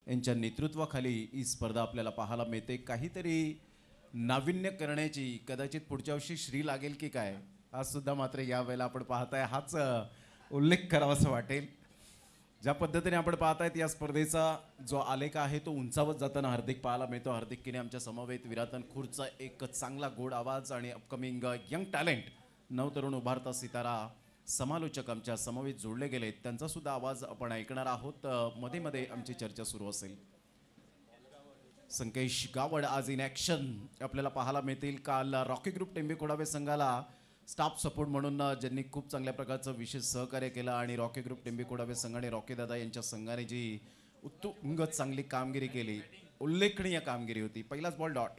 यांच्या नेतृत्वाखाली ही स्पर्धा आपल्याला पाहायला मिळते. काहीतरी नाविन्य करण्याची कदाचित पुढच्या वर्षी श्री लागेल की काय, आज सुद्धा मात्र यावेळेला आपण पाहताय हाच उल्लेख करावासा वाटेल. ज्या पद्धतीने आपण पाहतायत या स्पर्धेचा जो आलेख आहे तो उंचावत जाताना हार्दिक पाहायला मिळतो. हार्दिकने आमच्या समवेत विरातन खुर्चा एक चांगला गोड आवाज आणि अपकमिंग यंग टॅलेंट नवतरुण उभारता सितारा समालोचक आमच्या समवेत जोडले गेलेत, त्यांचा सुद्धा आवाज आपण ऐकणार आहोत. मध्ये मध्ये आमची चर्चा सुरू असेल. संकेश गावड आज इन ॲक्शन आपल्याला पाहायला मिळतील. काल रॉकी ग्रुप टेंबे खोडावे संघाला स्टाफ सपोर्ट म्हणून ज्यांनी खूप चांगल्या प्रकारचं विशेष सहकार्य केलं आणि रॉकी ग्रुप टेंबे खोडावे संघाने रॉकी दादा यांच्या संघाने जी उत्तुंग चांगली कामगिरी केली, उल्लेखनीय कामगिरी होती. पहिलाच बॉल डॉट,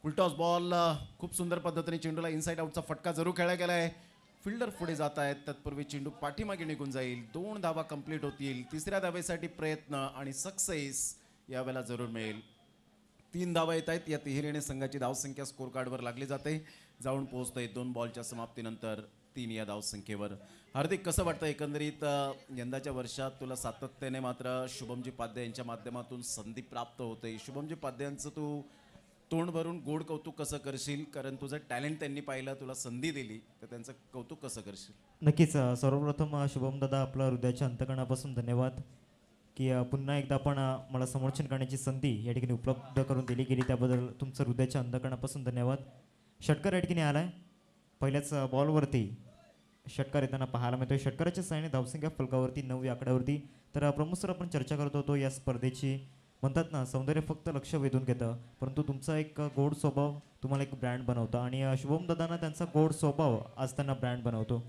फुलटॉस बॉल, खूप सुंदर पद्धतीने चेंडूला इनसाइड आउटचा फटका जरूर खेळला गेलाय. फिल्डर पुढे जात आहेत, तत्पूर्वी चेंडू पाठीमागे निघून जाईल. 2 धावा कंप्लीट होतील. तिसऱ्या धावेसाठी प्रयत्न आणि सक्सेस यावेळेला जरूर मिळेल. 3 धावा येत आहेत. या तिहेरीने संघाची धावसंख्या स्कोर कार्डवर लागली जाते, जाऊन पोहोचते 2 बॉलच्या समाप्तीनंतर 3 या धावसंख्येवर. हार्दिक, कसं वाटतं एकंदरीत यंदाच्या वर्षात तुला सातत्याने मात्र शुभमजी पाध्ये यांच्या माध्यमातून संधी प्राप्त होते. शुभमजी पाध्यांचं तू तोंड भरून गोड कौतुक कसं करशील, कारण तुझं टॅलेंट त्यांनी पाहिलं, तुला संधी दिली, तर त्यांचं कौतुक कसं करशील? नक्कीच. सर्वप्रथम शुभम दादा, आपला हृदयाच्या अंतकणापासून धन्यवाद की पुन्हा एकदा आपण मला समोरचन करण्याची संधी या ठिकाणी उपलब्ध करून दिली गेली, त्याबद्दल तुमचं हृदयाच्या अंतकणापासून धन्यवाद. षटकार या ठिकाणी आलाय. पहिल्याच बॉलवरती षटकार येताना पाहायला मिळतोय. षटकाराच्या साहाय्याने धावसंख्या फलकावरती 9 या आकड्यावरती. तर प्रमुख सर, आपण चर्चा करत होतो या स्पर्धेची. म्हणतात ना, सौंदर्य फक्त लक्ष वेधून घेतं, परंतु तुमचा एक गोड स्वभाव तुम्हाला एक ब्रँड बनवतं आणि शुभम दादांना त्यांचा गोड स्वभाव आज त्यांना ब्रँड बनवतो.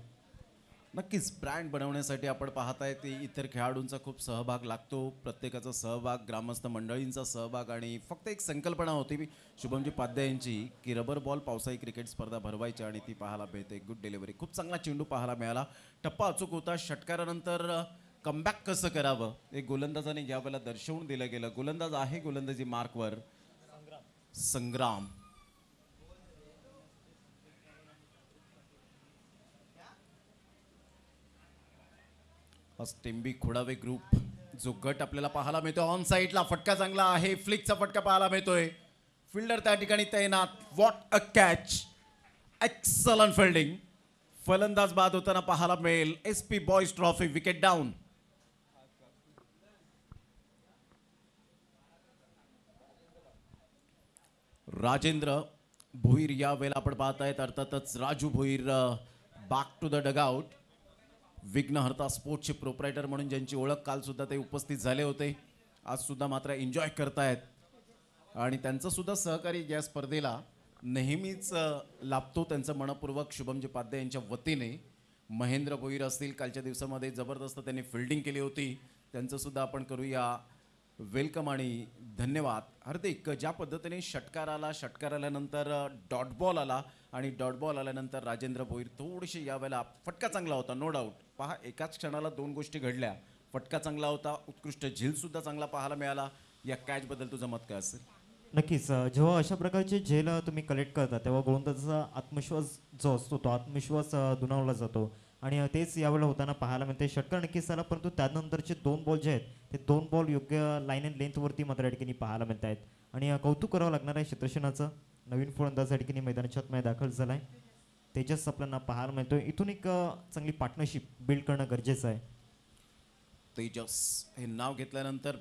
नक्कीच, ब्रँड बनवण्यासाठी आपण पाहताय ते इतर खेळाडूंचा खूप सहभाग लागतो, प्रत्येकाचा सहभाग, ग्रामस्थ मंडळींचा सहभाग, आणि फक्त एक संकल्पना होती शुभमजी पाध्ये यांची की रबर बॉल पावसाळी क्रिकेट स्पर्धा भरवायची आणि ती पाहायला मिळते. गुड डिलिव्हरी, खूप चांगला चेंडू पाहायला मिळाला. टप्पा अचूक होता. षटकारानंतर कमबॅक कसं करावं एक गोलंदाजाने यावेळेला दर्शवून दिलं गेलं. गोलंदाज आहे गोलंदाजी मार्कवर संग्राम. टेंबी खोडावे ग्रुप जो गट आपल्याला पाहायला मिळतो, ऑन साईडला फटका चांगला आहे, फ्लिकचा फटका पाहायला मिळतोय. फिल्डर त्या ठिकाणी तैनात. What a catch, excellent fielding. फलंदाज बाद होताना पाहायला मिळेल. SP boys trophy wicket down. Rajendra Bhoir या वेळेला आपण पाहतायत, अर्थातच Raju Bhoir back to the dugout. Vighnaharta स्पोर्ट्सचे प्रोप्रायटर म्हणून ज्यांची ओळख काल सुद्धा ते उपस्थित झाले होते, आज सुद्धा मात्र एन्जॉय करतायत आणि त्यांचं सुद्धा सहकारी या स्पर्धेला नेहमीच लाभतो. त्यांचं मनपूर्वक शुभमजी पाध्ये यांच्या वतीने. महेंद्र भोईर असतील, कालच्या दिवसामध्ये जबरदस्त त्यांनी फिल्डिंग केली होती, त्यांचं सुद्धा आपण करूया वेलकम आणि धन्यवाद. हार्दिक, ज्या पद्धतीने षटकार आल्यानंतर डॉट बॉल आला आणि डॉट बॉल आल्यानंतर राजेंद्र भोईर थोडीशी यावेळेला फटका चांगला होता, नो डाऊट. पहा, एकाच क्षणाला 2 गोष्टी घडल्या. फटका चांगला होता, उत्कृष्ट झेलसुद्धा चांगला पाहायला मिळाला. या कॅचबद्दल तुझं मत काय असेल? नक्कीच. जेव्हा अशा प्रकारचे झेल तुम्ही कलेक्ट करता, तेव्हा गोलंदाजाचा आत्मविश्वास जो असतो तो आत्मविश्वास दुणावला जातो आणि तेच यावेळेला होताना पाहायला मिळते. षटकार नक्कीच आला, परंतु त्यानंतरचे 2 बॉल जे आहेत ते 2 बॉल योग्य लाईन अँड लेंथवरती मात्र या ठिकाणी पाहायला मिळत आहेत आणि कौतुक करावं लागणार आहे क्षेत्रसेनाचं. नवीन फलंदाज या ठिकाणी मैदानाच्या आतमध्ये दाखल झाला आहे. तेजस आपल्याला पाहायला मिळतोय. इथून एक चांगली पार्टनरशिप बिल्ड करणं गरजेचं आहे. तेजस हे नाव घेतल्यानंतर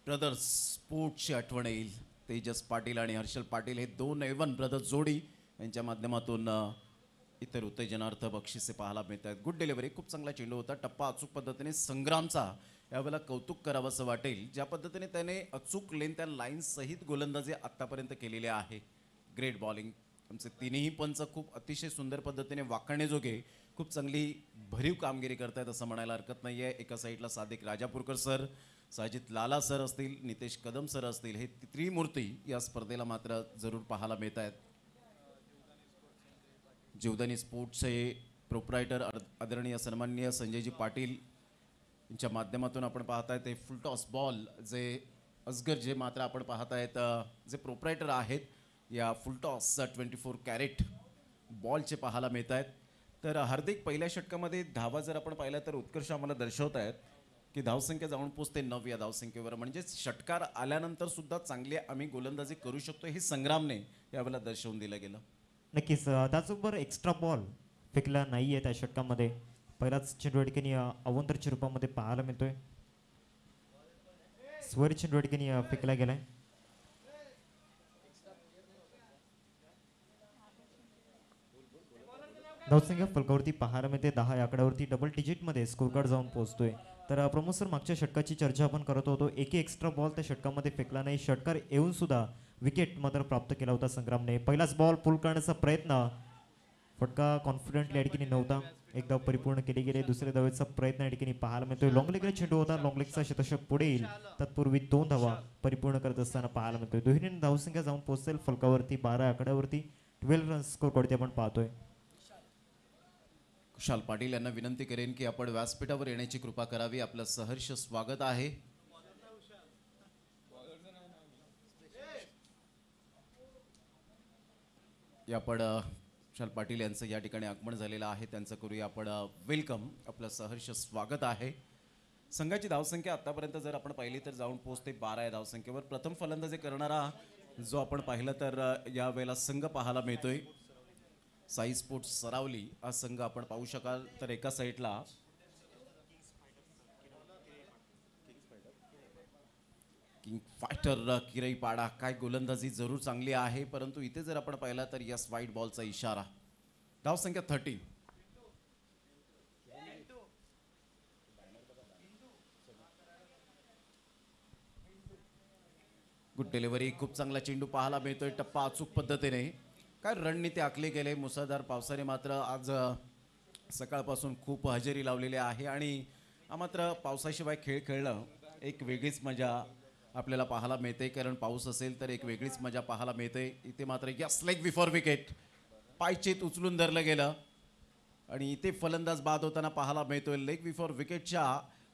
ब्रदर्स स्पोर्ट्सची आठवण येईल. तेजस पाटील आणि हर्षल पाटील हे 2 A1 ब्रदर्स जोडी यांच्या माध्यमातून इतर उत्तेजनार्थ बक्षिसे पाहायला मिळत आहेत. गुड डिलिव्हरी, खूप चांगला चेंडू होता. टप्पा अचूक पद्धतीने संग्रामचा यावेळेला कौतुक करावं असं वाटेल, ज्या पद्धतीने त्याने अचूक लेन त्या लाईन सहित गोलंदाजी आत्तापर्यंत केलेली आहे. Great bowling. आमचे तिन्ही पंच खूप अतिशय सुंदर पद्धतीने वाखाणण्याजोगे खूप चांगली भरीव कामगिरी करतायत असं म्हणायला हरकत नाही आहे. एका साईडला सादिक राजापूरकर सर, साजिद लाला सर असतील, नितेश कदम सर असतील, हे त्रिमूर्ती या स्पर्धेला मात्र जरूर पाहायला मिळत आहेत. जीवदानी स्पोर्ट्सचे प्रोप्रायटर आदरणीय सन्माननीय संजयजी पाटील यांच्या माध्यमातून आपण पाहताय ते फुलटॉस बॉल जे असगर जे मात्र आपण पाहतायत जे प्रोप्रायटर आहेत या फुलटॉस 24 कॅरेट बॉलचे पाहायला मिळत आहेत. तर हार्दिक, पहिल्या षटकामध्ये धावा जर आपण पाहिल्या तर उत्कर्ष आम्हाला दर्शवत आहेत. की धावसंख्या जाऊन पोचते 9 या धावसंख्येवर. म्हणजे षटकार आल्यानंतर सुद्धा चांगली आम्ही गोलंदाजी करू शकतो हे संग्रामने यावेळेला दर्शवून दिलं गेलं. नक्कीच त्याचबरोबर एक्स्ट्रा बॉल फेकला नाही आहे त्या षटकामध्ये. पहिलाच चेंडू या ठिकाणी अवंतरच्या रूपामध्ये पाहायला मिळतोय. स्वर चेंडू या ठिकाणी फेकला गेलाय. धावसंख्या फलकावरती पाहायला मिळते 10 या आकड्यावरती डबल डिजिटमध्ये स्कोर कार्ड जाऊन पोहोचतोय. तर प्रमोद सर, मागच्या षटकाची चर्चा आपण करत होतो. एकही एक्स्ट्रा बॉल त्या षटकामध्ये फेकला नाही. षटकार येऊन सुद्धा विकेट मात्र प्राप्त केला होता संग्रामने. पहिलाच बॉल पुल करण्याचा प्रयत्न, फटका कॉन्फिडंटली या ठिकाणी नव्हता. एक धाव परिपूर्ण केली गेली. दुसऱ्या धावेचा प्रयत्न या ठिकाणी पाहायला मिळतोय. लॉंग लेगला चेंडू होता. लॉंग लेगचा शतक पुढे येईल तत्पूर्वी 2 धावा परिपूर्ण करत असताना पाहायला मिळतोय. दोन्ही धावसंख्या जाऊन पोहोचेल फलकावरती 12 आकड्यावरती. 12 रन स्कोर कडे आपण पाहतोय. कुशाल पाटील यांना विनंती करेन की आपण व्यासपीठावर येण्याची कृपा करावी. आपलं सहर्ष स्वागत आहे. आपण कुशाल पाटील यांचं या ठिकाणी आगमन झालेलं आहे. त्यांचं करूया आपण वेलकम. आपलं सहर्ष स्वागत आहे. संघाची धावसंख्या आतापर्यंत जर आपण पाहिली तर जाऊन पोहोचते 12 या धावसंख्येवर. प्रथम फलंदाजी करणारा जो आपण पाहिलं तर यावेळेला संघ पाहायला मिळतोय साई स्पोर्ट्स सरावली हा संघ आपण पाहू शकाल. तर एका साईडला किंग फायटर किरईपाडा. काय गोलंदाजी जरूर चांगली आहे, परंतु इथे जर आपण पाहिला तर यस वाईट बॉलचा इशारा. धावसंख्या 13. Good delivery. खूप चांगला चेंडू पाहायला मिळतोय. टप्पा अचूक पद्धतीने. काय रणनीती आखली गेले. मुसळधार पावसाने मात्र आज सकाळपासून खूप हजेरी लावलेली आहे आणि मात्र पावसाशिवाय खेळ खेळणं एक वेगळीच मजा आपल्याला पाहायला मिळते. कारण पाऊस असेल तर एक वेगळीच मजा पाहायला मिळते. इथे मात्र यस लेग बिफोर विकेट. पायचेत उचलून धरलं गेलं आणि इथे फलंदाज बाद होताना पाहायला मिळतोय. लेग बिफोर विकेटच्या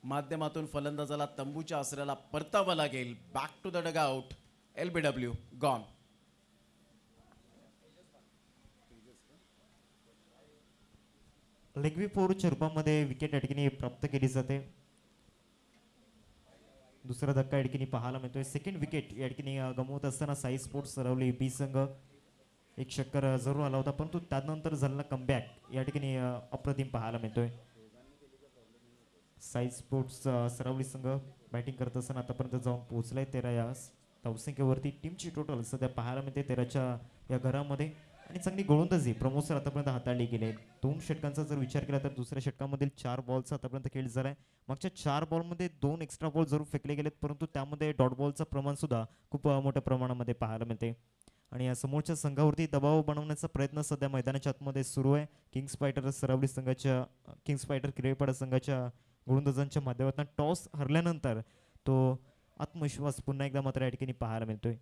माध्यमातून फलंदाजाला तंबूच्या आसऱ्याला परतावं लागेल. Back to the dugout. LBW gone. Leg बिफोरच्या रूपामध्ये विकेट या ठिकाणी प्राप्त केली जाते. दुसरा धक्का या ठिकाणी पाहायला मिळतोय. सेकंड विकेट या ठिकाणी गमवत असताना साई स्पोर्ट्स सरावली बी संघ. एक षटकार जरूर आला होता, परंतु त्यानंतर झालेला कमबॅक या ठिकाणी अप्रतिम पाहायला मिळतोय. साई स्पोर्ट्स सरावली संघ बॅटिंग करत असताना आतापर्यंत जाऊन पोहोचलाय 13 या धावसंख्येवरती. टीमची टोटल सध्या पाहायला मिळते 13च्या या घरामध्ये आणि चांगली गोलंदाजी प्रमोद सर आतापर्यंत हाताळली गेली. 2 षटकांचा जर विचार केला तर दुसऱ्या षटकामधील 4 बॉलचा आतापर्यंत खेळ झालाय. मागच्या 4 बॉलमध्ये 2 एक्स्ट्रा बॉल जरूर फेकले गेलेत, परंतु त्यामध्ये डॉट बॉलचं प्रमाण सुद्धा खूप मोठ्या प्रमाणामध्ये पाहायला मिळते. आणि या समोरच्या संघावरती दबाव बनवण्याचा प्रयत्न सध्या मैदानाच्या आतमध्ये सुरू आहे. किंग्स फायटर सरावली संघाच्या किंग्स फायटर किरईपाडा संघाच्या गोलंदाजांच्या माध्यमातून टॉस हरल्यानंतर तो आत्मविश्वास पुन्हा एकदा मात्र या ठिकाणी पाहायला मिळतोय.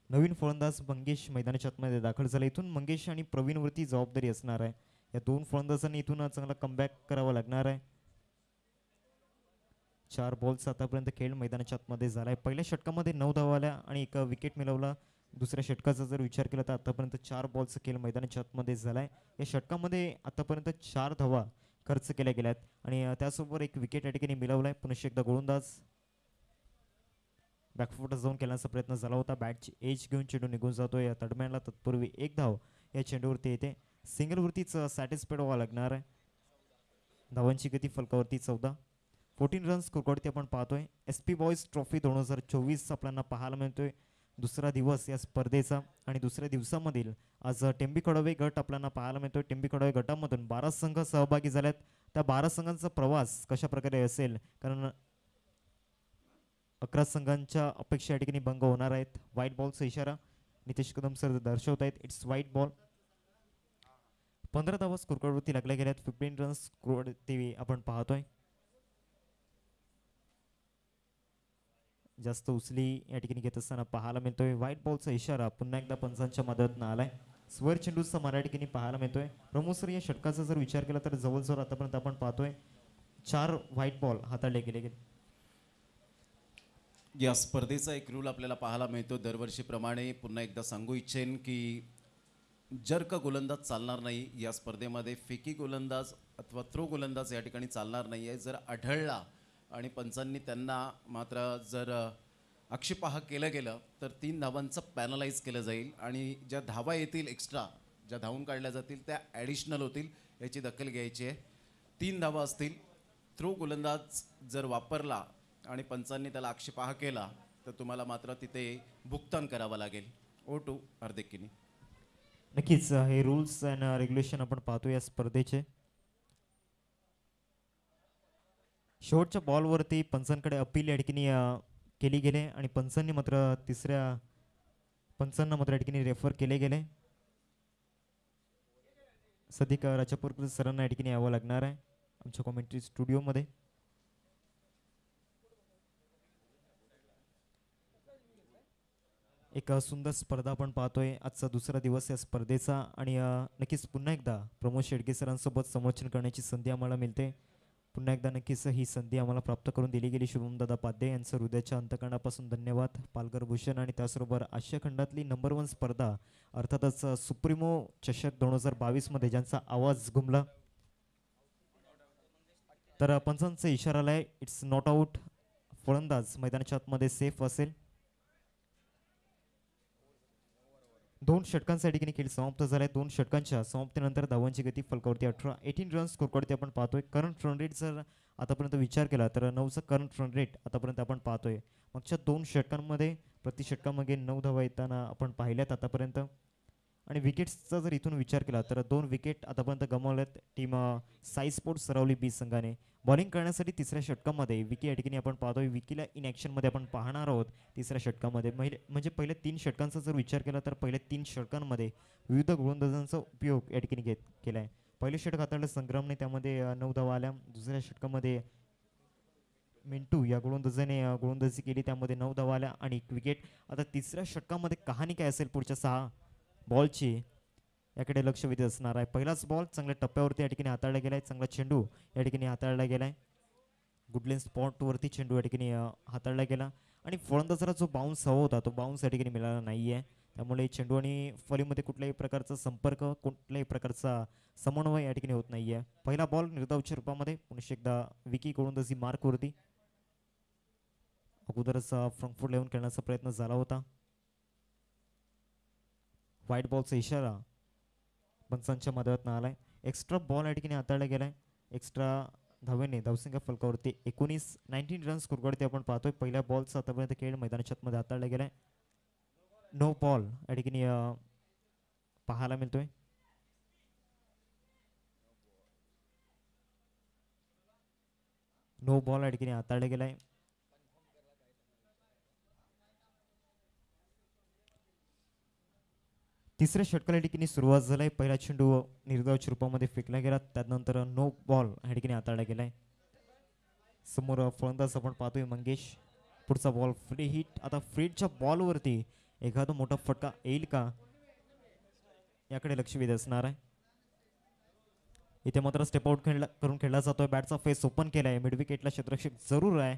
नवीन फलंदाज मंगेश मैदानाच्या आतमध्ये दाखल झाला. इथून मंगेश आणि प्रवीणवरती जबाबदारी असणार आहे. या 2 फलंदाजांनी इथून चांगला कमबॅक करावा लागणार आहे. 4 बॉल्स आतापर्यंत खेळ मैदानाच्या आतमध्ये झालाय. पहिल्या षटकामध्ये 9 धावा आल्या आणि 1 विकेट मिळवला. दुसऱ्या षटकाचा जर विचार केला तर आतापर्यंत 4 बॉलचा खेळ मैदानाच्या आतमध्ये झालाय. या षटकामध्ये आतापर्यंत 4 धावा खर्च केल्या गेल्यात आणि त्यासोबत 1 विकेट या ठिकाणी मिळवलाय. पुन्हा एकदा गोलंदाज बॅकफुट जाऊन खेळण्याचा प्रयत्न झाला होता. बॅटची एज घेऊन चेंडू निघून जातोय. या तडम्याला तत्पूर्वी 1 धाव या चेंडूवरती येते. सिंगलवरतीच सॅटिस्फाईड व्हावं लागणार आहे. धावांची गती फलकावरती 14. 14 रन्स स्कोरवरती आपण पाहतोय. SP बॉयज ट्रॉफी 2024 आपल्याला पाहायला मिळतोय. दुसरा दिवस या स्पर्धेचा आणि दुसऱ्या दिवसामधील आज टेंबी कडवे गट आपल्याला पाहायला मिळतोय. टेंबी कडवे गटामधून 12 संघ सहभागी झाल्यात. त्या 12 संघांचा प्रवास कशा प्रकारे असेल, कारण 11 संघांच्या अपेक्षा या ठिकाणी भंग होणार आहेत. व्हाईट बॉलचा इशारा नितेश कदम सर दर्शवत आहेत. It's white ball. 15 धावा स्कोरवरती लागल्या गेल्यात. 15 रन्स स्कोरवरती आपण पाहतोय. जास्त उचली या ठिकाणी घेत असताना पाहायला मिळतोय. व्हाईट बॉलचा इशारा पुन्हा एकदा पंचांच्या मदतीनं आलाय. स्वर चेंडूचा मारा या ठिकाणी पाहायला मिळतोय. प्रमोद सर, या षटकाचा जर विचार केला तर जवळजवळ आतापर्यंत आपण पाहतोय 4 व्हाईट बॉल हाताळले गेले. या स्पर्धेचा एक रूल आपल्याला पाहायला मिळतो दरवर्षीप्रमाणे. पुन्हा एकदा सांगू इच्छेन की जर का गोलंदाज चालणार नाही या स्पर्धेमध्ये, फेकी गोलंदाज अथवा थ्रो गोलंदाज या ठिकाणी चालणार नाही आहे. जर आढळला आणि पंचांनी त्यांना मात्र जर आक्षेपार्ह केलं गेलं तर 3 धावांचं पॅनलाइज केलं जाईल आणि ज्या धावा येतील एक्स्ट्रा ज्या धावून काढल्या जातील त्या ॲडिशनल होतील, याची दखल घ्यायची आहे. 3 धावा असतील. थ्रो गोलंदाज जर वापरला आणि पंचांनी त्याला आक्षेपार्ह केला तर तुम्हाला मात्र तिथे भुगतान करावं लागेल. ओ टू हार्दिक. नक्कीच हे रूल्स अँड रेग्युलेशन आपण पाहतो या स्पर्धेचे. शेवटच्या बॉलवरती पंचांकडे अपील या ठिकाणी केली गेले आणि पंचांनी मात्र पंचांना मात्र या ठिकाणी रेफर केले गेले. सधिक राजापूरकर सरांना या ठिकाणी यावं लागणार आहे आमच्या कॉमेंट्री स्टुडिओमध्ये. एक सुंदर स्पर्धा आपण पाहतोय. आजचा दुसरा दिवस या स्पर्धेचा आणि नक्कीच पुन्हा एकदा प्रमोद शेडगे सरांसोबत समोचन करण्याची संधी आम्हाला मिळते. पुन्हा एकदा नक्कीच ही संधी आम्हाला प्राप्त करून दिली गेली. शुभमदादा पाध्ये यांचं हृदयाच्या अंतकरणापासून धन्यवाद. पालघर भूषण आणि त्याचबरोबर आशिया खंडातली नंबर 1 स्पर्धा अर्थातच सुप्रीमो चषक 2022 मध्ये ज्यांचा आवाज घुमला तर पंचांचा इशारा आलाय इट्स नॉट आउट. फलंदाज मैदानाच्या आतमध्ये सेफ असेल. 2 षटकांचा ठिकाणी खेळ समाप्त झालाय. 2 षटकांच्या समाप्तीनंतर धावांची गती फलकावरती 18 रन्स स्कोरवरती आपण पाहतोय. करंट रन रेट जर आतापर्यंत विचार केला तर 9चा करंट रन रेट आतापर्यंत आपण पाहतोय. मागच्या 2 षटकांमध्ये प्रति षटकामागे 9 धावा येताना आपण पाहिल्यात आतापर्यंत. आणि विकेट्सचा जर इथून विचार केला तर 2 विकेट आतापर्यंत गमावल्यात टीम साई स्पोर्ट्स सरावली बी संघाने. बॉलिंग करण्यासाठी तिसऱ्या षटकामध्ये विकी या ठिकाणी आपण पाहतोय. विकीला इन ॲक्शनमध्ये आपण पाहणार आहोत तिसऱ्या षटकामध्ये. म्हणजे पहिल्या 3 षटकांचा जर विचार केला तर पहिल्या 3 षटकांमध्ये विविध गोलंदाजांचा उपयोग या ठिकाणी केला आहे. पहिले षटक हाताळलं संग्रामने, त्यामध्ये 9 धावा आल्या. दुसऱ्या षटकामध्ये मिंटू या गोलंदाजाने गोलंदाजी केली, त्यामध्ये 9 धावा आल्या आणि एक विकेट. आता तिसऱ्या षटकामध्ये कहाणी काय असेल पुढच्या 6 बॉलची याकडे लक्ष वेधत असणार आहे. पहिलाच बॉल चांगल्या टप्प्यावरती या ठिकाणी हाताळला गेलाय. चांगला चेंडू या ठिकाणी हाताळला गेलाय. गुडलेन स्पॉटवरती चेंडू या ठिकाणी हाताळला गेला आणि फलंदाजाला जो बाउन्स हवा होता तो बाउन्स या ठिकाणी मिळाला नाही आहे. त्यामुळे चेंडू आणि फलीमध्ये कुठल्याही प्रकारचा संपर्क, कुठल्याही प्रकारचा समन्वय या ठिकाणी होत नाही आहे. पहिला बॉल निर्धावच्या रूपामध्ये पुन्हा एकदा विकी गोलंदाजी मार्कवरती. अगोदरच फ्रंट फूट लेवून खेळण्याचा प्रयत्न झाला होता. व्हाईट बॉलचा इशारा पंचांच्या मदतीनं आलाय. एक्स्ट्रा बॉल या ठिकाणी हाताळला गेलाय. एक्स्ट्रा धावेने धावसंख्या फलकावरती 19 रन्स स्कोरवरती आपण पाहतोय. पहिल्या बॉलचा आतापर्यंत खेळ मैदानाच्या आतमध्ये हाताळला गेलाय. नो बॉल या ठिकाणी पाहायला मिळतोय. नो बॉल या ठिकाणी हाताळला गेलाय. तिसऱ्या षटकाला ठिकाणी सुरुवात झालाय. पहिला चेंडू निर्धावच्या रूपामध्ये फेकला गेला, त्यानंतर नो बॉल ह्या ठिकाणी हाताळला गेलाय. समोर फलंदाज आपण पाहतोय मंगेश. पुढचा बॉल फ्री हिट. आता फ्रीडच्या बॉलवरती एखादा मोठा फटका येईल का याकडे लक्ष वेध असणार आहे. इथे मात्र स्टेप आउट करून खेळला जातोय. बॅटचा फेस ओपन केलाय. मिड विकेटला क्षेत्ररक्षक जरूर आहे,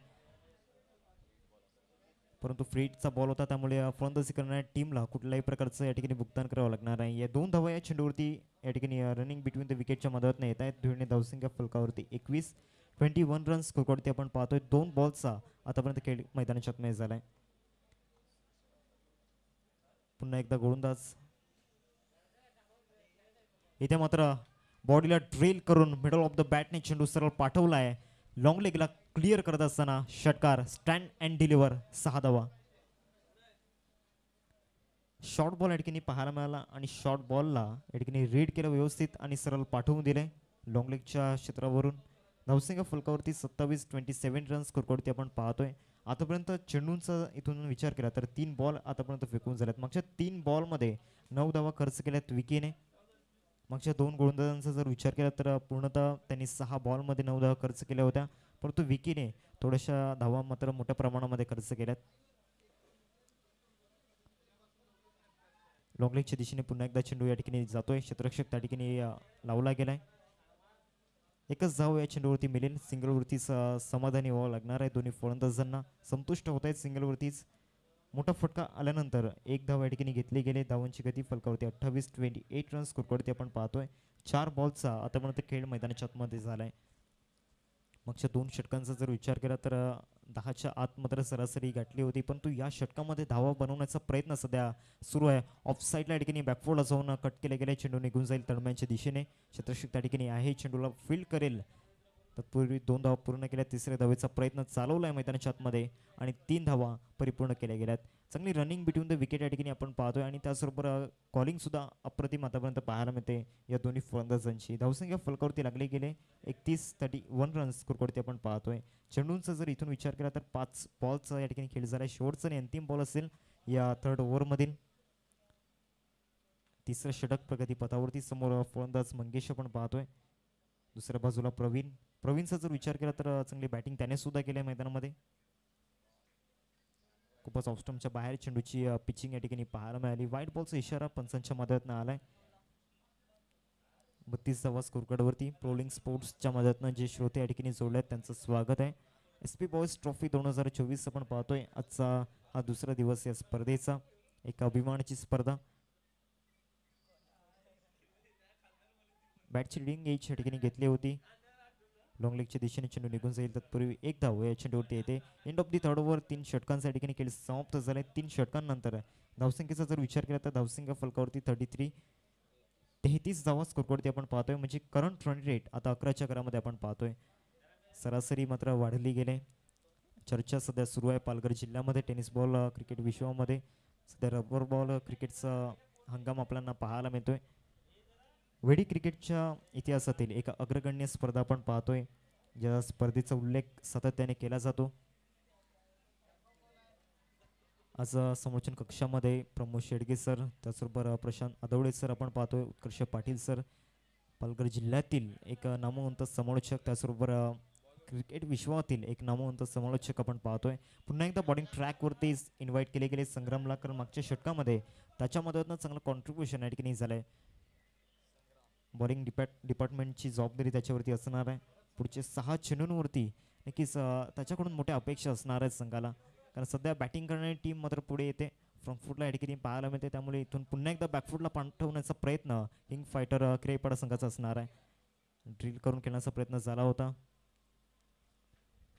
परंतु फ्रीडचा बॉल होता त्यामुळे फलंदाजी करणाऱ्या टीमला कुठल्याही प्रकारचं या ठिकाणी भुगतान करावं लागणार आहे. या 2 धावा या चेंडूवरती या ठिकाणी रनिंग बिटवीन द विकेटच्या मदतीने येत आहेत. धुळणे धावसंख्या फलकावरती 21 रन्स स्कोरवरती आपण पाहतोय. 2 बॉलचा आतापर्यंत खेळ मैदानाच्या आतमध्ये झालाय. पुन्हा एकदा गोलंदाज. इथे मात्र बॉडीला ड्रिल करून मिडल ऑफ द बॅटने चेंडू सरळ पाठवला आहे. लॉंग लेगला क्लिअर करत असताना षटकार. स्टँड अँड डिलिव्हर 6 धावा. शॉर्ट बॉल या ठिकाणी पाहायला मिळाला आणि शॉर्ट बॉलला या ठिकाणी रीड केलं व्यवस्थित आणि सरळ पाठवून दिले लॉंग लेगच्या क्षेत्रावरून. धावसंख्या फलकावरती 27 रन्स स्कोरवरती आपण पाहतोय. आतापर्यंत चेंडूंचा इथून विचार केला तर 3 बॉल आतापर्यंत फेकून झाल्यात. मागच्या 3 बॉलमध्ये 9 धावा खर्च केल्यात विकीने. मागच्या 2 गोलंदाजांचा जर विचार केला तर पूर्णतः त्यांनी 6 बॉलमध्ये 9 धावा खर्च केल्या होत्या, परंतु विकीने थोड्याशा धावा मात्र मोठ्या प्रमाणामध्ये खर्च केल्यात. लॉंगलेगच्या दिशेने पुन्हा एकदा चेंडू या ठिकाणी जातोय. क्षेत्ररक्षक त्या ठिकाणी लावला गेलाय. एकच धाव या चेंडूवरती मिळेल. सिंगलवरतीच समाधानी व्हावं लागणार आहे. दोन्ही फलंदाजांना संतुष्ट होत आहेत सिंगलवरतीच. मोठा फटका आल्यानंतर 1 धाव या ठिकाणी घेतली गेली. धावांची गती फलकावरती 28 रन्स स्कोरवरती आपण पाहतोय. 4 बॉलचा आतापर्यंत खेळ मैदानाच्या आतमध्ये झालाय. मागच्या 2 षटकांचा जर विचार केला तर 10च्या आत मात्र सरासरी गाठली होती, परंतु या षटकामध्ये धावा बनवण्याचा प्रयत्न सध्या सुरू आहे. ऑफ साईडला या ठिकाणी बॅकफोर्डला जाऊन कट केले गेले, चेंडू निघून जाईल तळम्यांच्या दिशेने. क्षेत्ररक्षक त्या ठिकाणी आहे, चेंडूला फील्ड करेल. तत्पूर्वी 2 धावा पूर्ण केल्या, तिसऱ्या धावेचा प्रयत्न चालवला आहे मैदानाच्या आतमध्ये आणि 3 धावा परिपूर्ण केल्या गेल्यात. चांगली रनिंग बिटवीन द विकेट या ठिकाणी आपण पाहतोय आणि त्याचबरोबर कॉलिंग सुद्धा अप्रतिम आतापर्यंत पाहायला मिळते या दोन्ही फलंदाजांची. धावसंख्या फलकावरती लागली गेले 31 रन्स स्कोरवरती आपण पाहतोय. चेंडूंचा जर इथून विचार केला तर 5 बॉलचा या ठिकाणी खेळ झाला. शेवटचा आणि अंतिम बॉल असेल या थर्ड ओव्हरमधील. तिसरं षटक प्रगतीपथावरती. समोर फलंदाज मंगेश आपण पाहतोय, दुसऱ्या बाजूला प्रवीणचा जर विचार केला तर चांगली बॅटिंग त्याने सुद्धा केली आहे मैदानामध्ये. खूपच ऑफस्टमच्या बाहेर चेंडूची पिचिंग या ठिकाणी पाहायला मिळाली. वाईट बॉलचा इशारा पंचांच्या मदतीनं आलाय. 32 धावा स्कोरकार्डवरती. प्रोलिंग स्पोर्ट्सच्या मदतीनं जे श्रोते या ठिकाणी जोडले आहेत त्यांचं स्वागत आहे. SP बॉयज ट्रॉफी 2024 आपण पाहतोय. आजचा हा दुसरा दिवस या स्पर्धेचा, एक अभिमानाची स्पर्धा. बॅटची लिडिंग एज या ठिकाणी घेतली होती. लॉंग लेगच्या दिशेने चेंडू निघून जाईल, तत्पूर्वी 1 धाव या चेंडूवरती येते. End of the third over. 3 षटकांचा या ठिकाणी खेळ समाप्त झालाय. 3 षटकांनंतर धावसंख्येचा जर विचार केला तर धावसंख्या फलकावरती 33 धावा स्कोरवरती आपण पाहतोय. म्हणजे करंट रन रेट आता 11च्या घरामध्ये आपण पाहतोय. सरासरी मात्र वाढली गेले. चर्चा सध्या सुरू आहे पालघर जिल्ह्यामध्ये टेनिस बॉल क्रिकेट विश्वामध्ये. सध्या रबर बॉल क्रिकेटचा हंगाम आपल्याला पाहायला मिळतोय. वेडी क्रिकेटच्या इतिहासातील एक अग्रगण्य स्पर्धा आपण पाहतोय, ज्या स्पर्धेचा उल्लेख सातत्याने केला जातो. आज समोचन कक्षामध्ये प्रमोद शेडगे सर, त्याचबरोबर प्रशांत आदवळे सर आपण पाहतोय, उत्कर्ष पाटील सर, पालघर जिल्ह्यातील एक नामवंत समालोचक, त्याचबरोबर क्रिकेट विश्वातील एक नामवंत समालोचक आपण पाहतोय. पुन्हा एकदा बॉलिंग ट्रॅकवरती इन्व्हाइट केले गेले संग्रामला, कारण मागच्या षटकामध्ये त्याच्या मदतीनं चांगलं कॉन्ट्रीब्युशन या ठिकाणी झालंय. बॉलिंग डिपार्टमेंटची जबाबदारी त्याच्यावरती असणार आहे. पुढचे 6 चेंडूंवरती नक्कीच त्याच्याकडून मोठ्या अपेक्षा असणार आहेत संघाला, कारण सध्या बॅटिंग करणारी टीम मात्र पुढे येते. फ्रंट फुटला या ठिकाणी पाहायला मिळते, त्यामुळे इथून पुन्हा एकदा बॅकफुटला पाठवण्याचा प्रयत्न किंग फायटर क्रिएपाडा संघाचा असणार आहे. ड्रिल करून खेळण्याचा प्रयत्न झाला होता.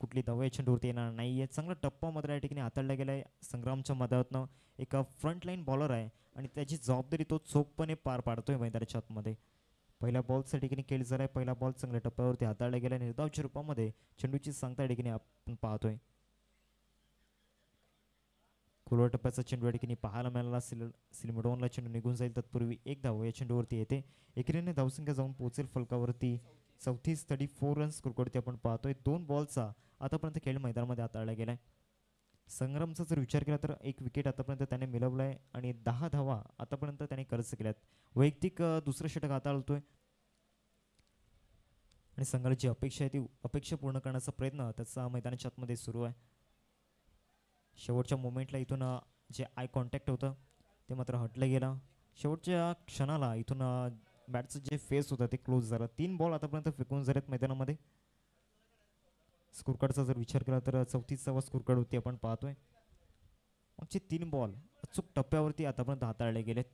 कुठली धाव या चेंडूवरती येणार नाहीये. चांगला टप्पा मात्र या ठिकाणी हाताळला गेलाय संग्रामच्या मदतीनं. एका फ्रंटलाईन बॉलर आहे आणि त्याची जबाबदारी तो चोखपणे पार पाडतोय मैदानाच्या आतमध्ये. पहिल्या बॉलच्या ठिकाणी खेळ झालाय. पहिला बॉल चांगल्या टप्प्यावरती हाताळला गेला. निर्धावच्या रूपामध्ये चेंडूची सांगता या ठिकाणी आपण पाहतोय. खोलवर टप्प्याचा चेंडू या ठिकाणी पाहायला मिळाला. सिलमिडोनला चेंडू निघून जाईल, तत्पूर्वी 1 धाव या चेंडूवरती येते. एकेरीने धावसंख्या जाऊन पोहोचेल फलकावरती 34 रन्स स्कोरवरती आपण पाहतोय. 2 बॉलचा आतापर्यंत खेळ मैदानामध्ये हाताळला गेलाय. संग्रामचा जर विचार केला तर 1 विकेट आतापर्यंत त्याने मिळवलाय आणि 10 धावा आतापर्यंत त्याने खर्च केल्यात. वैयक्तिक दुसरं षटक हाताळतोय आणि संघाला जी अपेक्षा आहे ती अपेक्षा पूर्ण करण्याचा प्रयत्न त्याचा मैदानाच्या आतमध्ये सुरू आहे. शेवटच्या मोमेंटला इथून जे आय कॉन्टॅक्ट होतं ते मात्र हटलं गेलं. शेवटच्या क्षणाला इथून बॅटचं जे फेस होतं ते क्लोज झालं. 3 बॉल आतापर्यंत फेकून झालेत मैदानामध्ये. स्कोरकार्डचा जर विचार केला तर 34वा स्कोरकार्ड होती आपण पाहतोय. मागचे 3 बॉल अचूक टप्प्यावरती आतापर्यंत हाताळले गेलेत.